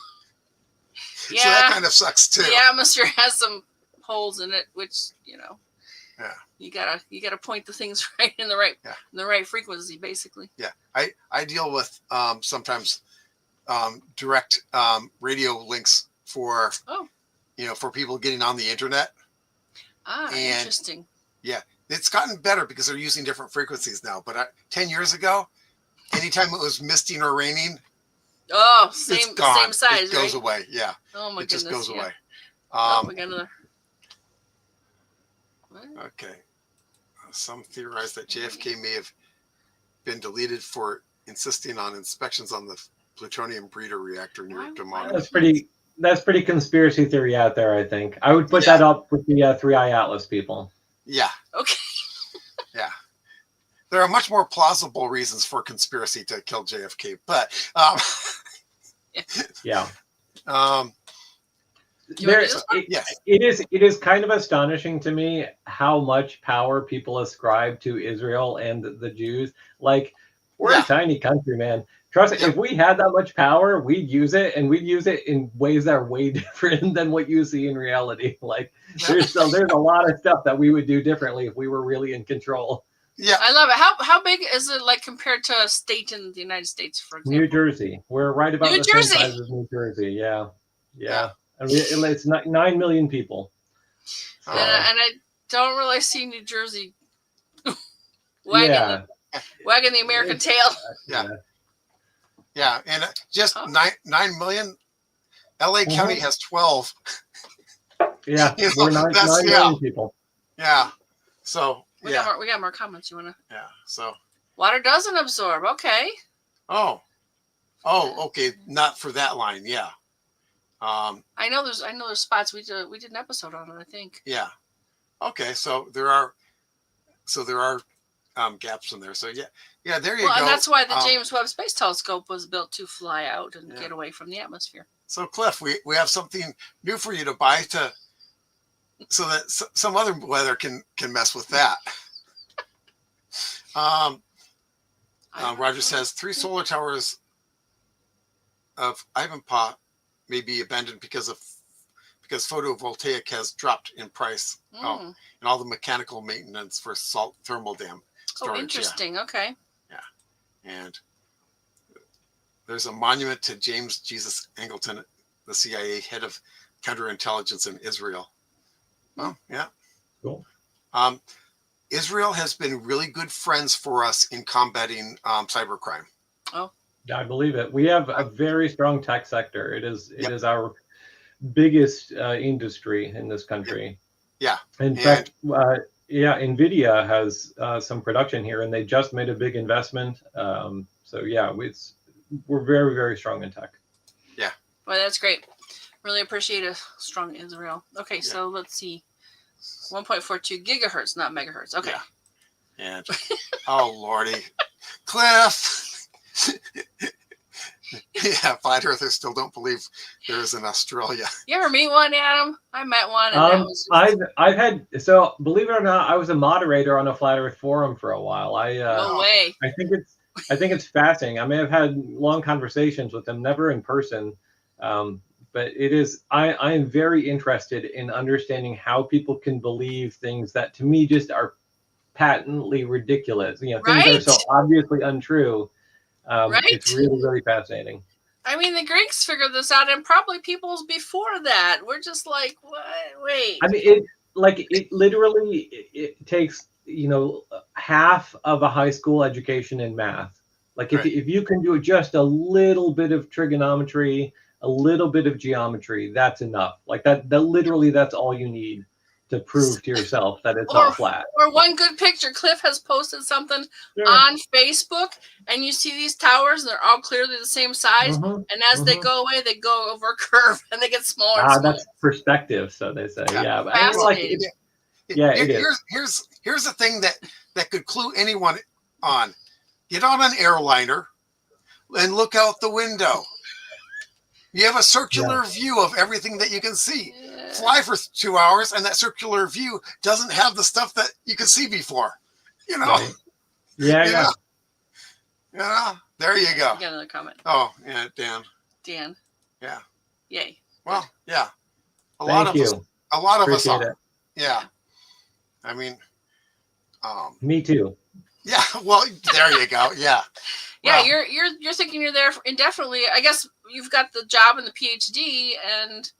So that kind of sucks too. The atmosphere has some holes in it, which Yeah. you gotta point the things right in the right frequency, basically. Yeah, I deal with sometimes direct radio links for for people getting on the internet. And, interesting. Yeah, it's gotten better because they're using different frequencies now. But 10 years ago, anytime it was misting or raining, same size, it goes right? away. Yeah. Oh my goodness. It just goes away. We got another. What? Okay. Some theorize that JFK may have been deleted for insisting on inspections on the plutonium breeder reactor near Monet. That's pretty conspiracy theory out there, I think. I would put that up with the Three Eye Atlas people. Yeah. Okay. Yeah. There are much more plausible reasons for conspiracy to kill JFK, but yeah. It is kind of astonishing to me how much power people ascribe to Israel and the Jews. Like, we're a tiny country, man. Trust me, if we had that much power, we'd use it, and we'd use it in ways that are way different than what you see in reality. Like, there's a lot of stuff that we would do differently if we were really in control. Yeah, I love it. How big is it, like, compared to a state in the United States, for example? New Jersey. We're right about the same size as New Jersey. Yeah. I mean, it's 9 million people. And I don't really see New Jersey wagging the American tail. Yeah, and just 9 million. LA County has 12. Yeah, we're 9 million people. Yeah, so we got more comments. You wanna? Yeah. So water doesn't absorb. Okay. Oh, okay. Not for that line. Yeah. I know there's spots we did an episode on it, I think. Yeah. Okay. So there are gaps in there. So yeah. There you go. And that's why the James Webb Space Telescope was built to fly out and get away from the atmosphere. So Cliff, we have something new for you to buy so that some other weather can mess with that. Roger says 3 solar towers of Ivanpah may be abandoned because photovoltaic has dropped in price. And all the mechanical maintenance for salt thermal dam storage. Oh, interesting. Yeah. Okay. Yeah, and there's a monument to James Jesus Angleton, the CIA head of counterintelligence in Israel. Oh, yeah. Cool. Israel has been really good friends for us in combating cybercrime. Oh, I believe it. We have a very strong tech sector. It is our biggest industry in this country. Yeah. In fact, NVIDIA has some production here, and they just made a big investment. We're very, very strong in tech. Yeah. Well, that's great. Really appreciate a strong Israel. Okay, so let's see. 1.42 gigahertz, not megahertz. Okay. Yeah. And oh lordy, Cliff. Yeah, flat earthers still don't believe there is an Australia. You ever meet one, Adam? I met one. And I've had, so believe it or not, I was a moderator on a flat earth forum for a while. No way. I think it's fascinating. I may have had long conversations with them, never in person. But it is, I am very interested in understanding how people can believe things that to me just are patently ridiculous. Things that are so obviously untrue. It's really, really fascinating. I mean, the Greeks figured this out, and probably peoples before that. We're just like, what? Wait. I mean, it literally takes, half of a high school education in math. Like if you can do just a little bit of trigonometry, a little bit of geometry, that's enough. Like that literally, that's all you need to prove to yourself that it's not flat. Or one good picture. Cliff has posted something on Facebook, and you see these towers, and they're all clearly the same size. And as they go away, they go over a curve, and they get smaller and smaller. That's perspective, so they say. Yeah. Here's the thing that could clue anyone on. Get on an airliner and look out the window. You have a circular view of everything that you can see. Yeah. Fly for 2 hours, and that circular view doesn't have the stuff that you could see before. You know? Right. Yeah. Yeah. There you go. You got another comment. Oh, yeah, Dan. Dan. Yeah. Yay. Well, yeah. A Thank you. lot of us Appreciate are. it. Yeah. I mean, Me too. yeah. Well, there you go. Yeah. Yeah, Well, you're thinking you're there indefinitely. I guess you've got the job and the PhD, and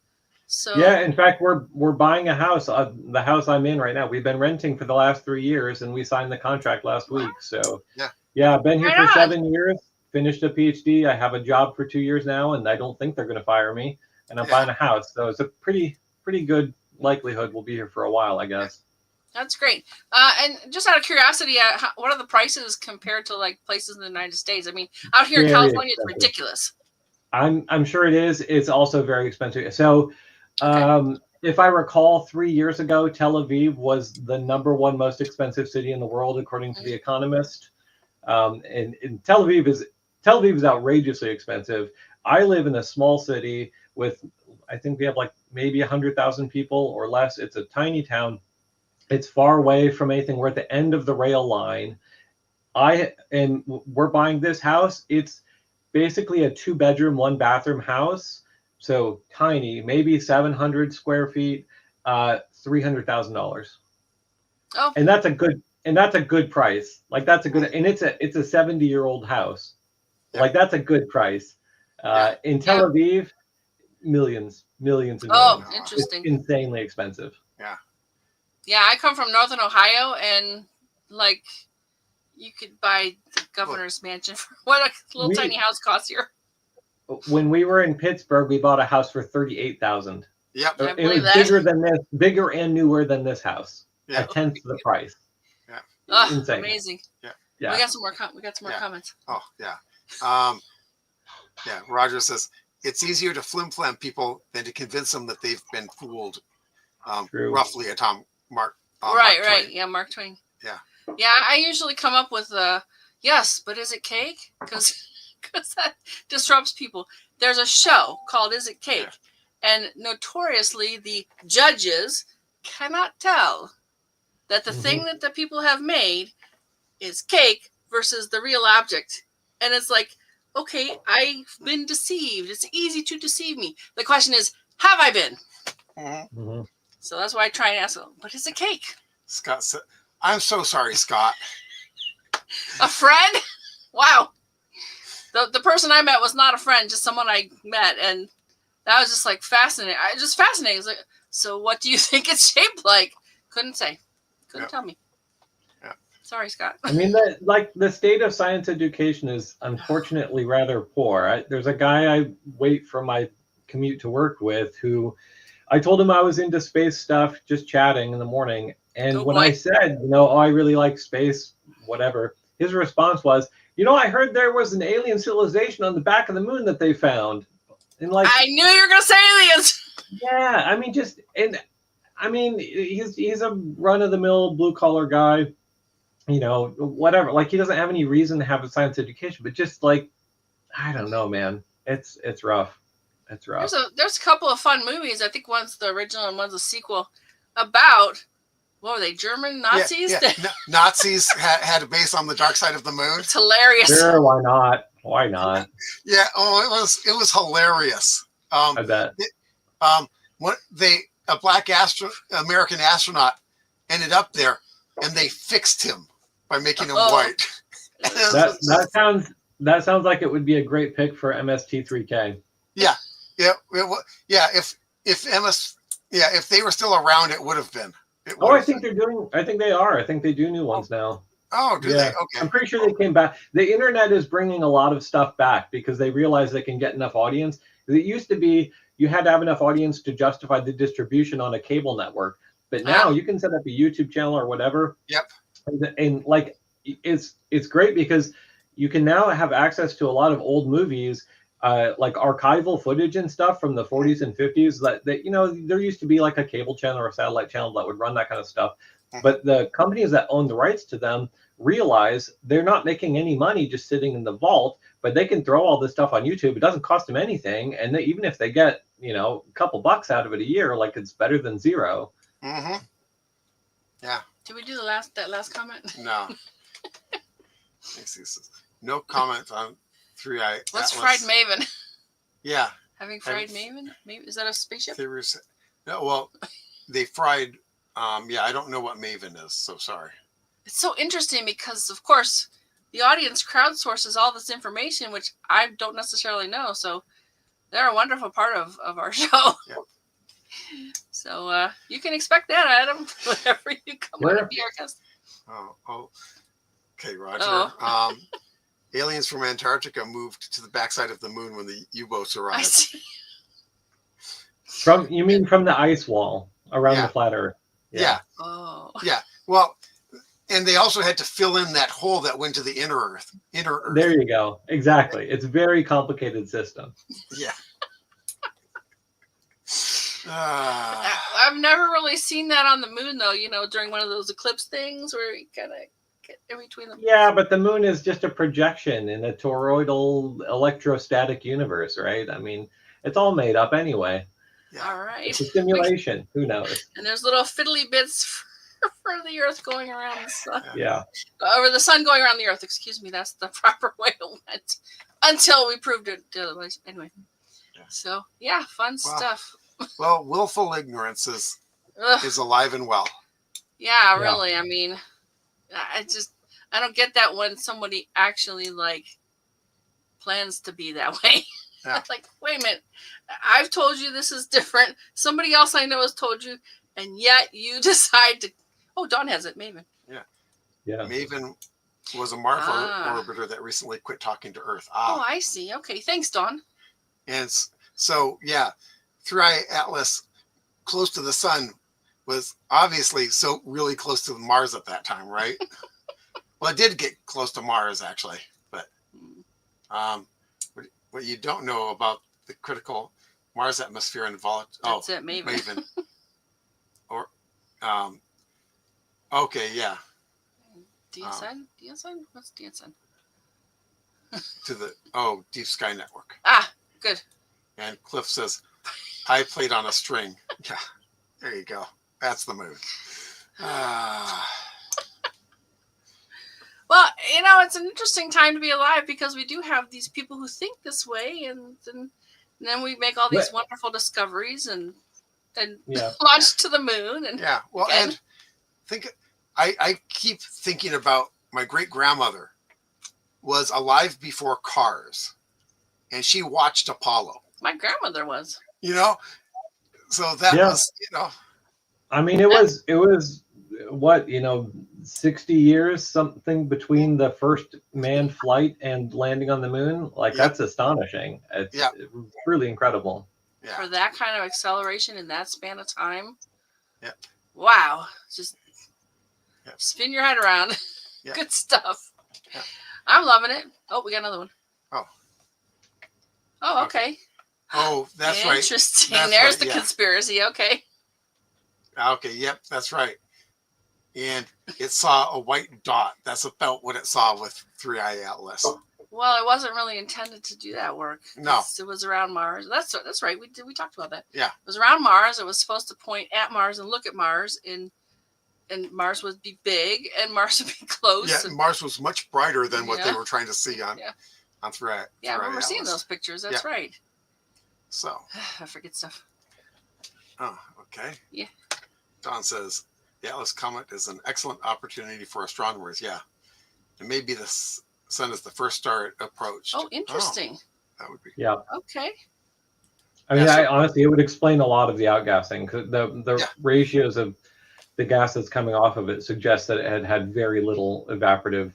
so Yeah, in fact, we're buying a house. The house I'm in right now, we've been renting for the last 3 years, and we signed the contract last week. So yeah, I've been here Right for on. 7 years. Finished a PhD. I have a job for 2 years now, and I don't think they're going to fire me. And I'm buying a house, so it's a pretty good likelihood we'll be here for a while, I guess. that's great. And just out of curiosity, what are the prices compared to like places in the United States? I mean, out here in Very California, expensive. it's ridiculous. I'm sure it is. It's also very expensive. So, if I recall, 3 years ago, Tel Aviv was the #1 most expensive city in the world, according to The Economist. And Tel Aviv is outrageously expensive. I live in a small city with, I think we have like maybe 100,000 people or less. It's a tiny town. It's far away from anything. We're at the end of the rail line. We're buying this house. It's basically a 2-bedroom, 1-bathroom house. So tiny, maybe 700 square feet, $300,000. Oh, And that's a good price. Like it's a 70-year-old house. Yeah. Like that's a good price. In Tel Aviv, millions and millions. oh, It's interesting. It's insanely expensive. Yeah, I come from Northern Ohio, and like you could buy the governor's mansion for what a little tiny house costs here. When we were in Pittsburgh, we bought a house for $38,000. Yep. I It believe was that. bigger than this, bigger and newer than this house. Yeah. A tenth the price. Oh, Insane. amazing. Yeah. We got some more. Comments. Oh, yeah. Yeah. Roger says it's easier to flim-flam people than to convince them that they've been fooled. True. Roughly a Mark Right. Twain. Yeah, Mark Twain. Yeah. Yeah, I usually come up with yes, but is it cake? Because that disrupts people. There's a show called Is It Cake? And notoriously, the judges cannot tell that the thing that the people have made is cake versus the real object. And it's like, okay, I've been deceived. It's easy to deceive me. The question is, have I been? Mm-hmm. So that's why I try and ask them, but it's a cake. Scott said, I'm so sorry, Scott. A friend? Wow. The person I met was not a friend, just someone I met. And that was just like fascinating. Fascinating. It's like, so what do you think it's shaped like? Couldn't say. Couldn't tell me. Yeah. Sorry, Scott. I mean, the state of science education is unfortunately rather poor. There's a guy I wait for my commute to work with who I told him I was into space stuff, just chatting in the morning. And when I said, I really like space, whatever, his response was, I heard there was an alien civilization on the back of the moon that they found. And I knew you were going to say aliens. Yeah, I mean, he's a run-of-the-mill blue-collar guy, whatever. Like, he doesn't have any reason to have a science education, but just like, I don't know, man. It's rough. It's rough. There's a couple of fun movies. I think one's the original and one's a sequel about, what were they, German Nazis? Yeah. Nazis had a base on the dark side of the moon. It's hilarious. Sure, why not? Why not? Yeah. Oh, it was hilarious. I bet. A black American astronaut ended up there, and they fixed him by making him white. That sounds like it would be a great pick for MST3K. Yeah. If they were still around, it would have been. I think they are. I think they do new ones now. Oh, do they? Okay. I'm pretty sure they came back. The internet is bringing a lot of stuff back because they realize they can get enough audience. It used to be you had to have enough audience to justify the distribution on a cable network, but now you can set up a YouTube channel or whatever. Yep. And like it's great because you can now have access to a lot of old movies, like archival footage and stuff from the 40s and 50s. That there used to be like a cable channel or a satellite channel that would run that kind of stuff. But the companies that own the rights to them realize they're not making any money just sitting in the vault, but they can throw all this stuff on YouTube. It doesn't cost them anything, and even if they get a couple bucks out of it a year, like it's better than zero. Mm-hmm. Yeah. Did we do that last comment? No. No comment on 3i. What's fried Maven? Yeah. Having fried Maven? Maybe is that a spaceship? No, well, they fried. Yeah, I don't know what Maven is, so sorry. It's so interesting because, of course, the audience crowdsources all this information, which I don't necessarily know. So they're a wonderful part of our show. Yep. So you can expect that, Adam, whenever you come on to be our guest. Oh, okay, Roger. Aliens from Antarctica moved to the backside of the moon when the U-boats arrived. I see. You mean from the ice wall around the flat Earth? Yeah. Oh. Yeah. Well, and they also had to fill in that hole that went to the inner Earth. There you go. Exactly. It's a very complicated system. Yeah. I've never really seen that on the moon, though, during one of those eclipse things where you kind of get in between them. Yeah, but the moon is just a projection in a toroidal electrostatic universe, right? I mean, it's all made up anyway. Yeah. All right. It's a simulation. Who knows? And there's little fiddly bits for the Earth going around the sun. Yeah. Or the sun going around the Earth. Excuse me. That's the proper way it went until we proved it otherwise. Anyway. Yeah. So, yeah, fun stuff. Well, willful ignorance is alive and well. Yeah, really. I mean, I don't get that when somebody actually plans to be that way. Yeah. Like, wait a minute, I've told you this is different. Somebody else I know has told you, and yet you decide to. Oh, Dawn has it, Maven. Yeah. Maven was a Mars orbiter that recently quit talking to Earth. Oh, I see. Okay, thanks, Dawn. And so, 3i Atlas, close to the sun, was obviously so really close to Mars at that time, right? Well, it did get close to Mars, actually. But what you don't know about the critical Mars atmosphere and That's it, Maven. Maven. Or, okay, yeah. DSN? DSN? What's DSN? To the, Deep Sky Network. Ah, good. And Cliff says, I played on a string. Yeah, there you go. That's the moon. Well, it's an interesting time to be alive because we do have these people who think this way, and then we make all these wonderful discoveries and launch to the moon. And and I keep thinking about my great grandmother was alive before cars, and she watched Apollo. My grandmother was. So that was, I mean, it was what, 60 years, something between the first manned flight and landing on the moon. That's astonishing. It's really incredible. Yeah. For that kind of acceleration in that span of time. Yeah. Wow. Just spin your head around. Yeah. Good stuff. Yeah. I'm loving it. Oh, we got another one. Oh, okay. Oh, that's right. Interesting. There's the conspiracy. Okay. Okay. Yep. That's right. And it saw a white dot. That's about what it saw with 3i Atlas. Well, it wasn't really intended to do that work. No. It was around Mars. That's right. We talked about that. Yeah. It was around Mars. It was supposed to point at Mars and look at Mars, and Mars would be big, and Mars would be close. Yeah, and Mars was much brighter than what they were trying to see on 3i. Yeah, I remember seeing those pictures. That's right. So. I forget stuff. Oh, okay. Yeah. Don says, the Atlas Comet is an excellent opportunity for astronomers. Yeah. And maybe the sun is the first star it approached. Oh, interesting. That would be. Yeah. Okay. I mean, honestly, it would explain a lot of the outgassing. The ratios of the gas that's coming off of it suggests that it had very little evaporative,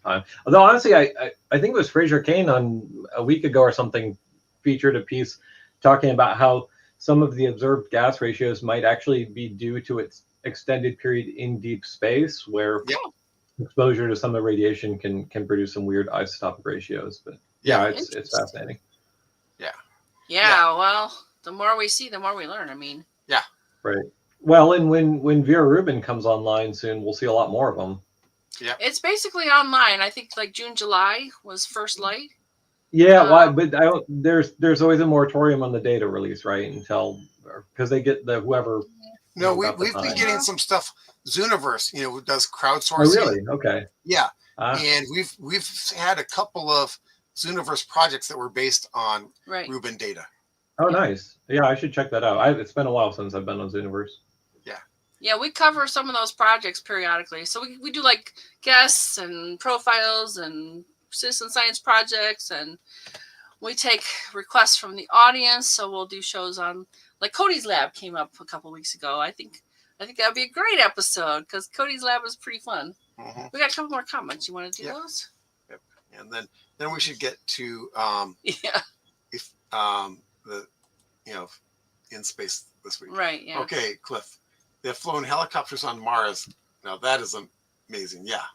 time. Although, honestly, I think it was Fraser Kane on a week ago or something featured a piece talking about how some of the observed gas ratios might actually be due to its extended period in deep space, where exposure to some of the radiation can produce some weird isotopic ratios. But it's fascinating. Yeah. Well, the more we see, the more we learn. I mean. Yeah. Right. Well, and when Vera Rubin comes online soon, we'll see a lot more of them. Yeah. It's basically online. I think like June, July was first light. Yeah, well, but there's always a moratorium on the data release, right? Until because they get the whoever. No, got the we've been time. getting some stuff. Zooniverse, does crowdsourcing. Oh, really? Okay. Yeah, and we've had a couple of Zooniverse projects that were based on Reuben data. Oh, nice. Yeah, I should check that out. It's been a while since I've been on Zooniverse. Yeah, we cover some of those projects periodically. So we do like guests and profiles and citizen science projects, and we take requests from the audience. So we'll do shows on, like Cody's Lab came up a couple weeks ago. I think that would be a great episode because Cody's Lab was pretty fun. Mm-hmm. We got a couple more comments. You want to do those? Yep. And then we should get to if the in space this week. Right. Yeah. Okay, Cliff. They've flown helicopters on Mars. Now that is amazing. Yeah.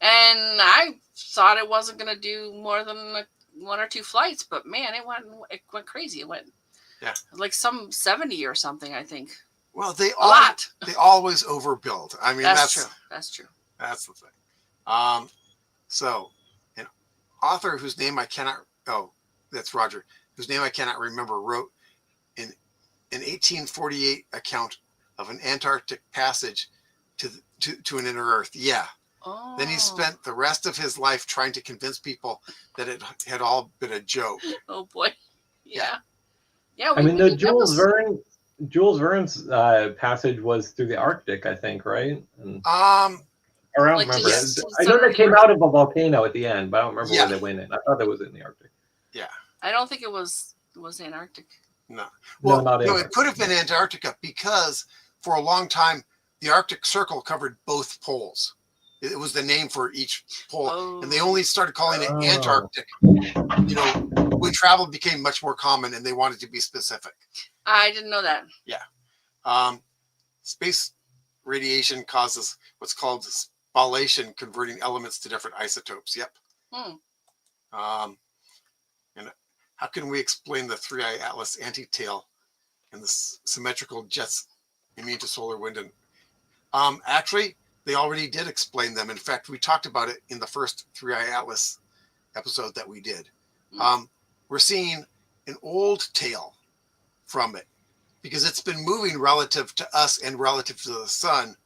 And I thought it wasn't going to do more than one or two flights, but man, it went crazy. It went like some 70 or something, I think. Well, they always overbuild. I mean, that's true. That's true. That's the thing. So an author whose name I cannot. Oh, that's Roger. Whose name I cannot remember wrote in an 1848 account of an Antarctic passage to an inner Earth. Yeah. Oh. Then he spent the rest of his life trying to convince people that it had all been a joke. Oh boy. Yeah. Yeah. I mean, the Jules Verne's passage was through the Arctic, I think, right? And, I don't remember. I know they came out of a volcano at the end, but I don't remember where they went in. I thought it was in the Arctic. Yeah. I don't think it was Antarctic. No. Well, no, it could have been Antarctica because for a long time the Arctic Circle covered both poles. It was the name for each pole, and they only started calling it Antarctic. When travel became much more common, and they wanted to be specific. I didn't know that. Yeah. Space radiation causes what's called spallation, converting elements to different isotopes. Yep. And how can we explain the three-eye atlas anti-tail and the symmetrical jets immune to solar wind? And actually, they already did explain them. In fact, we talked about it in the first three-eye atlas episode that we did. We're seeing an old tail from it because it's been moving relative to us and relative to the sun.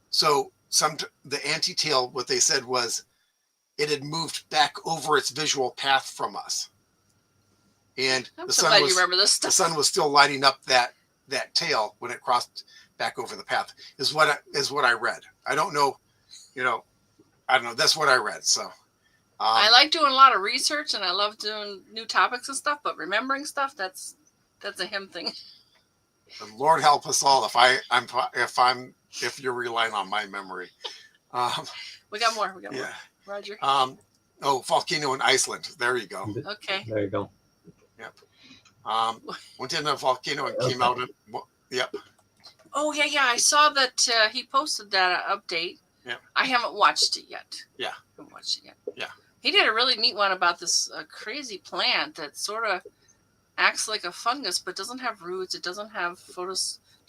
So the anti-tail, what they said was it had moved back over its visual path from us. And the sun was still lighting up that tail when it crossed back over the path is what I read. I don't know, I don't know. That's what I read. So I like doing a lot of research and I love doing new topics and stuff, but remembering stuff, that's a him thing. Lord help us all if you're relying on my memory. We got more. More. Roger. Volcano in Iceland. There you go. Okay. There you go. Yep. Went in a volcano and came out. Yep. Oh yeah. I saw that he posted that update. Yeah. I haven't watched it yet. Yeah. Haven't watched it yet. Yeah. He did a really neat one about this crazy plant that sort of acts like a fungus, but doesn't have roots. It doesn't have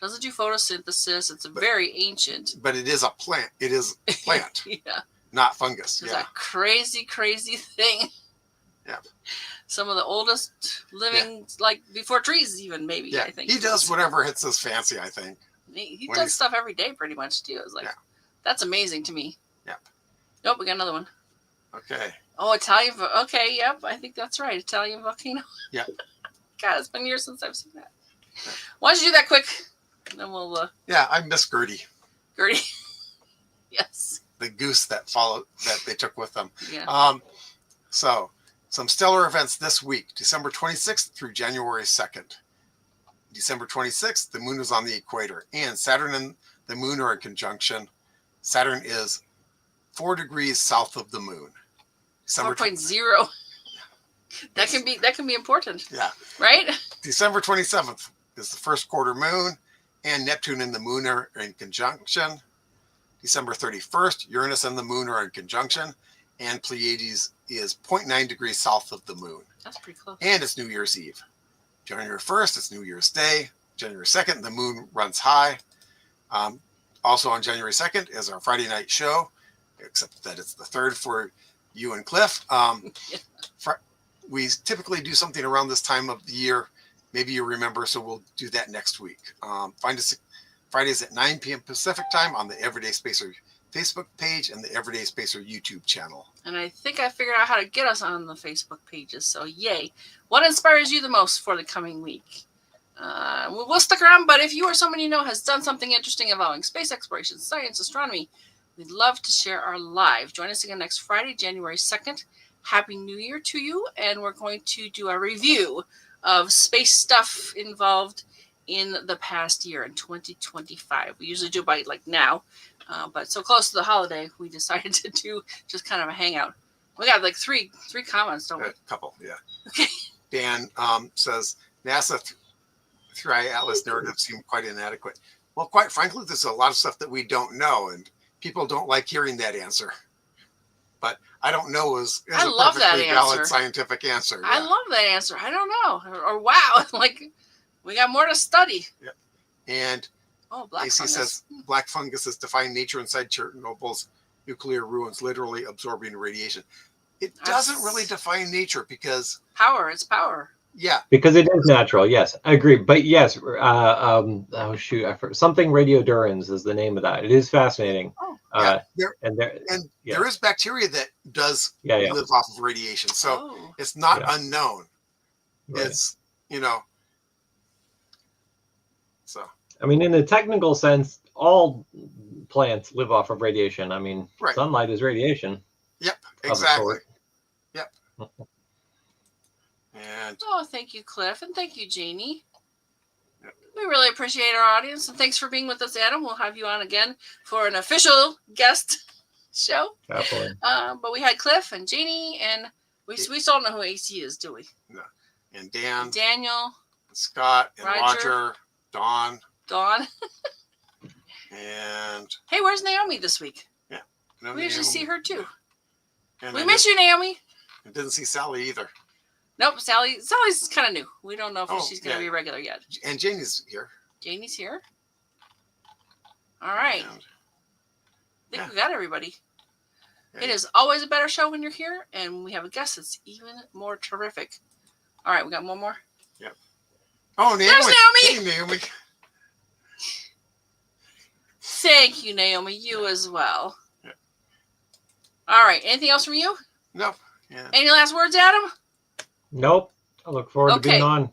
doesn't do photosynthesis. It's very ancient. But it is a plant. It is a plant. Yeah. Not fungus. It's a crazy, crazy thing. Yeah. Some of the oldest living, like before trees, even maybe. Yeah. I think he does whatever hits his fancy. I think he does stuff every day, pretty much too. It's like that's amazing to me. Yep. Nope, we got another one. Okay. Oh, Italian. Okay, yep. I think that's right. Italian volcano. Yeah. God, it's been years since I've seen that. Why don't you do that quick? And then we'll. Yeah, I miss Gertie. Gertie. Yes. The goose that they took with them. Yeah. So some stellar events this week, December 26th through January 2nd. December 26th, the moon is on the equator, and Saturn and the moon are in conjunction. Saturn is 4 degrees south of the moon. 4.0. That can be important. Yeah. Right? December 27th is the first quarter moon, and Neptune and the moon are in conjunction. December 31st, Uranus and the moon are in conjunction, and Pleiades is 0.9 degrees south of the moon. That's pretty close. And it's New Year's Eve. January 1st, it's New Year's Day. January 2nd, the moon runs high. Also on January 2nd is our Friday night show. except that it's the 3rd for you and Cliff. We typically do something around this time of the year. Maybe you remember, so we'll do that next week. Find us Fridays at 9 p.m. Pacific time on the Everyday Spacer Facebook page and the Everyday Spacer YouTube channel. And I think I figured out how to get us on the Facebook pages, so yay. What inspires you the most for the coming week? We'll stick around, but if you or someone you know has done something interesting involving space exploration, science, astronomy, we'd love to share our live. Join us again next Friday, January 2nd. Happy New Year to you, and we're going to do a review of space stuff involved in the past year in 2025. We usually do by like now, but so close to the holiday, we decided to do just kind of a hangout. We got like three comments, don't we? A couple, yeah. Okay. Dan says, NASA Thru Atlas narrative seemed quite inadequate. Well, quite frankly, there's a lot of stuff that we don't know, and people don't like hearing that answer. But I don't know is a perfectly valid scientific answer. Yeah. I love that answer. I don't know. Or wow, like we got more to study. Yeah. And black AC fungus says black fungus is defying nature inside Chernobyl's nuclear ruins, literally absorbing radiation. It doesn't really define nature because it's power. Yeah. Because it is natural. Yes, I agree. But yes, something radiodurans is the name of that. It is fascinating. There is bacteria that does live off of radiation, so it's not unknown. Right. It's so. I mean, in a technical sense, all plants live off of radiation. I mean, sunlight is radiation. Yep, exactly. Yep. And thank you, Cliff, and thank you, Janie. Yep. We really appreciate our audience, and thanks for being with us, Adam. We'll have you on again for an official guest show. Definitely. But we had Cliff and Janie, and we still don't know who AC is, do we? No. And Dan, and Daniel, and Scott, and Roger, Dawn. And hey, where's Naomi this week? Yeah, we usually see her too. And we miss you, Naomi. I didn't see Sally either. Nope, Sally's kind of new. We don't know if she's going to be a regular yet. And Janie's here. Janie's here. All right. I think we got everybody. Yeah. It is always a better show when you're here, and we have a guest that's even more terrific. All right, we got one more. Yep. Oh, Naomi. There's Naomi. Hey, Naomi. Thank you, Naomi. You as well. Yeah. All right. Anything else from you? Nope. Yeah. Any last words, Adam? Nope. I look forward to being on.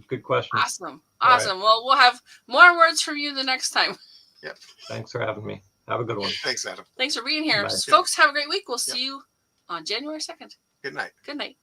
Good question. Awesome. Right. Well, we'll have more words from you the next time. Yep. Thanks for having me. Have a good one. Thanks, Adam. Thanks for being here. Folks, have a great week. We'll see you on January 2nd. Good night. Good night.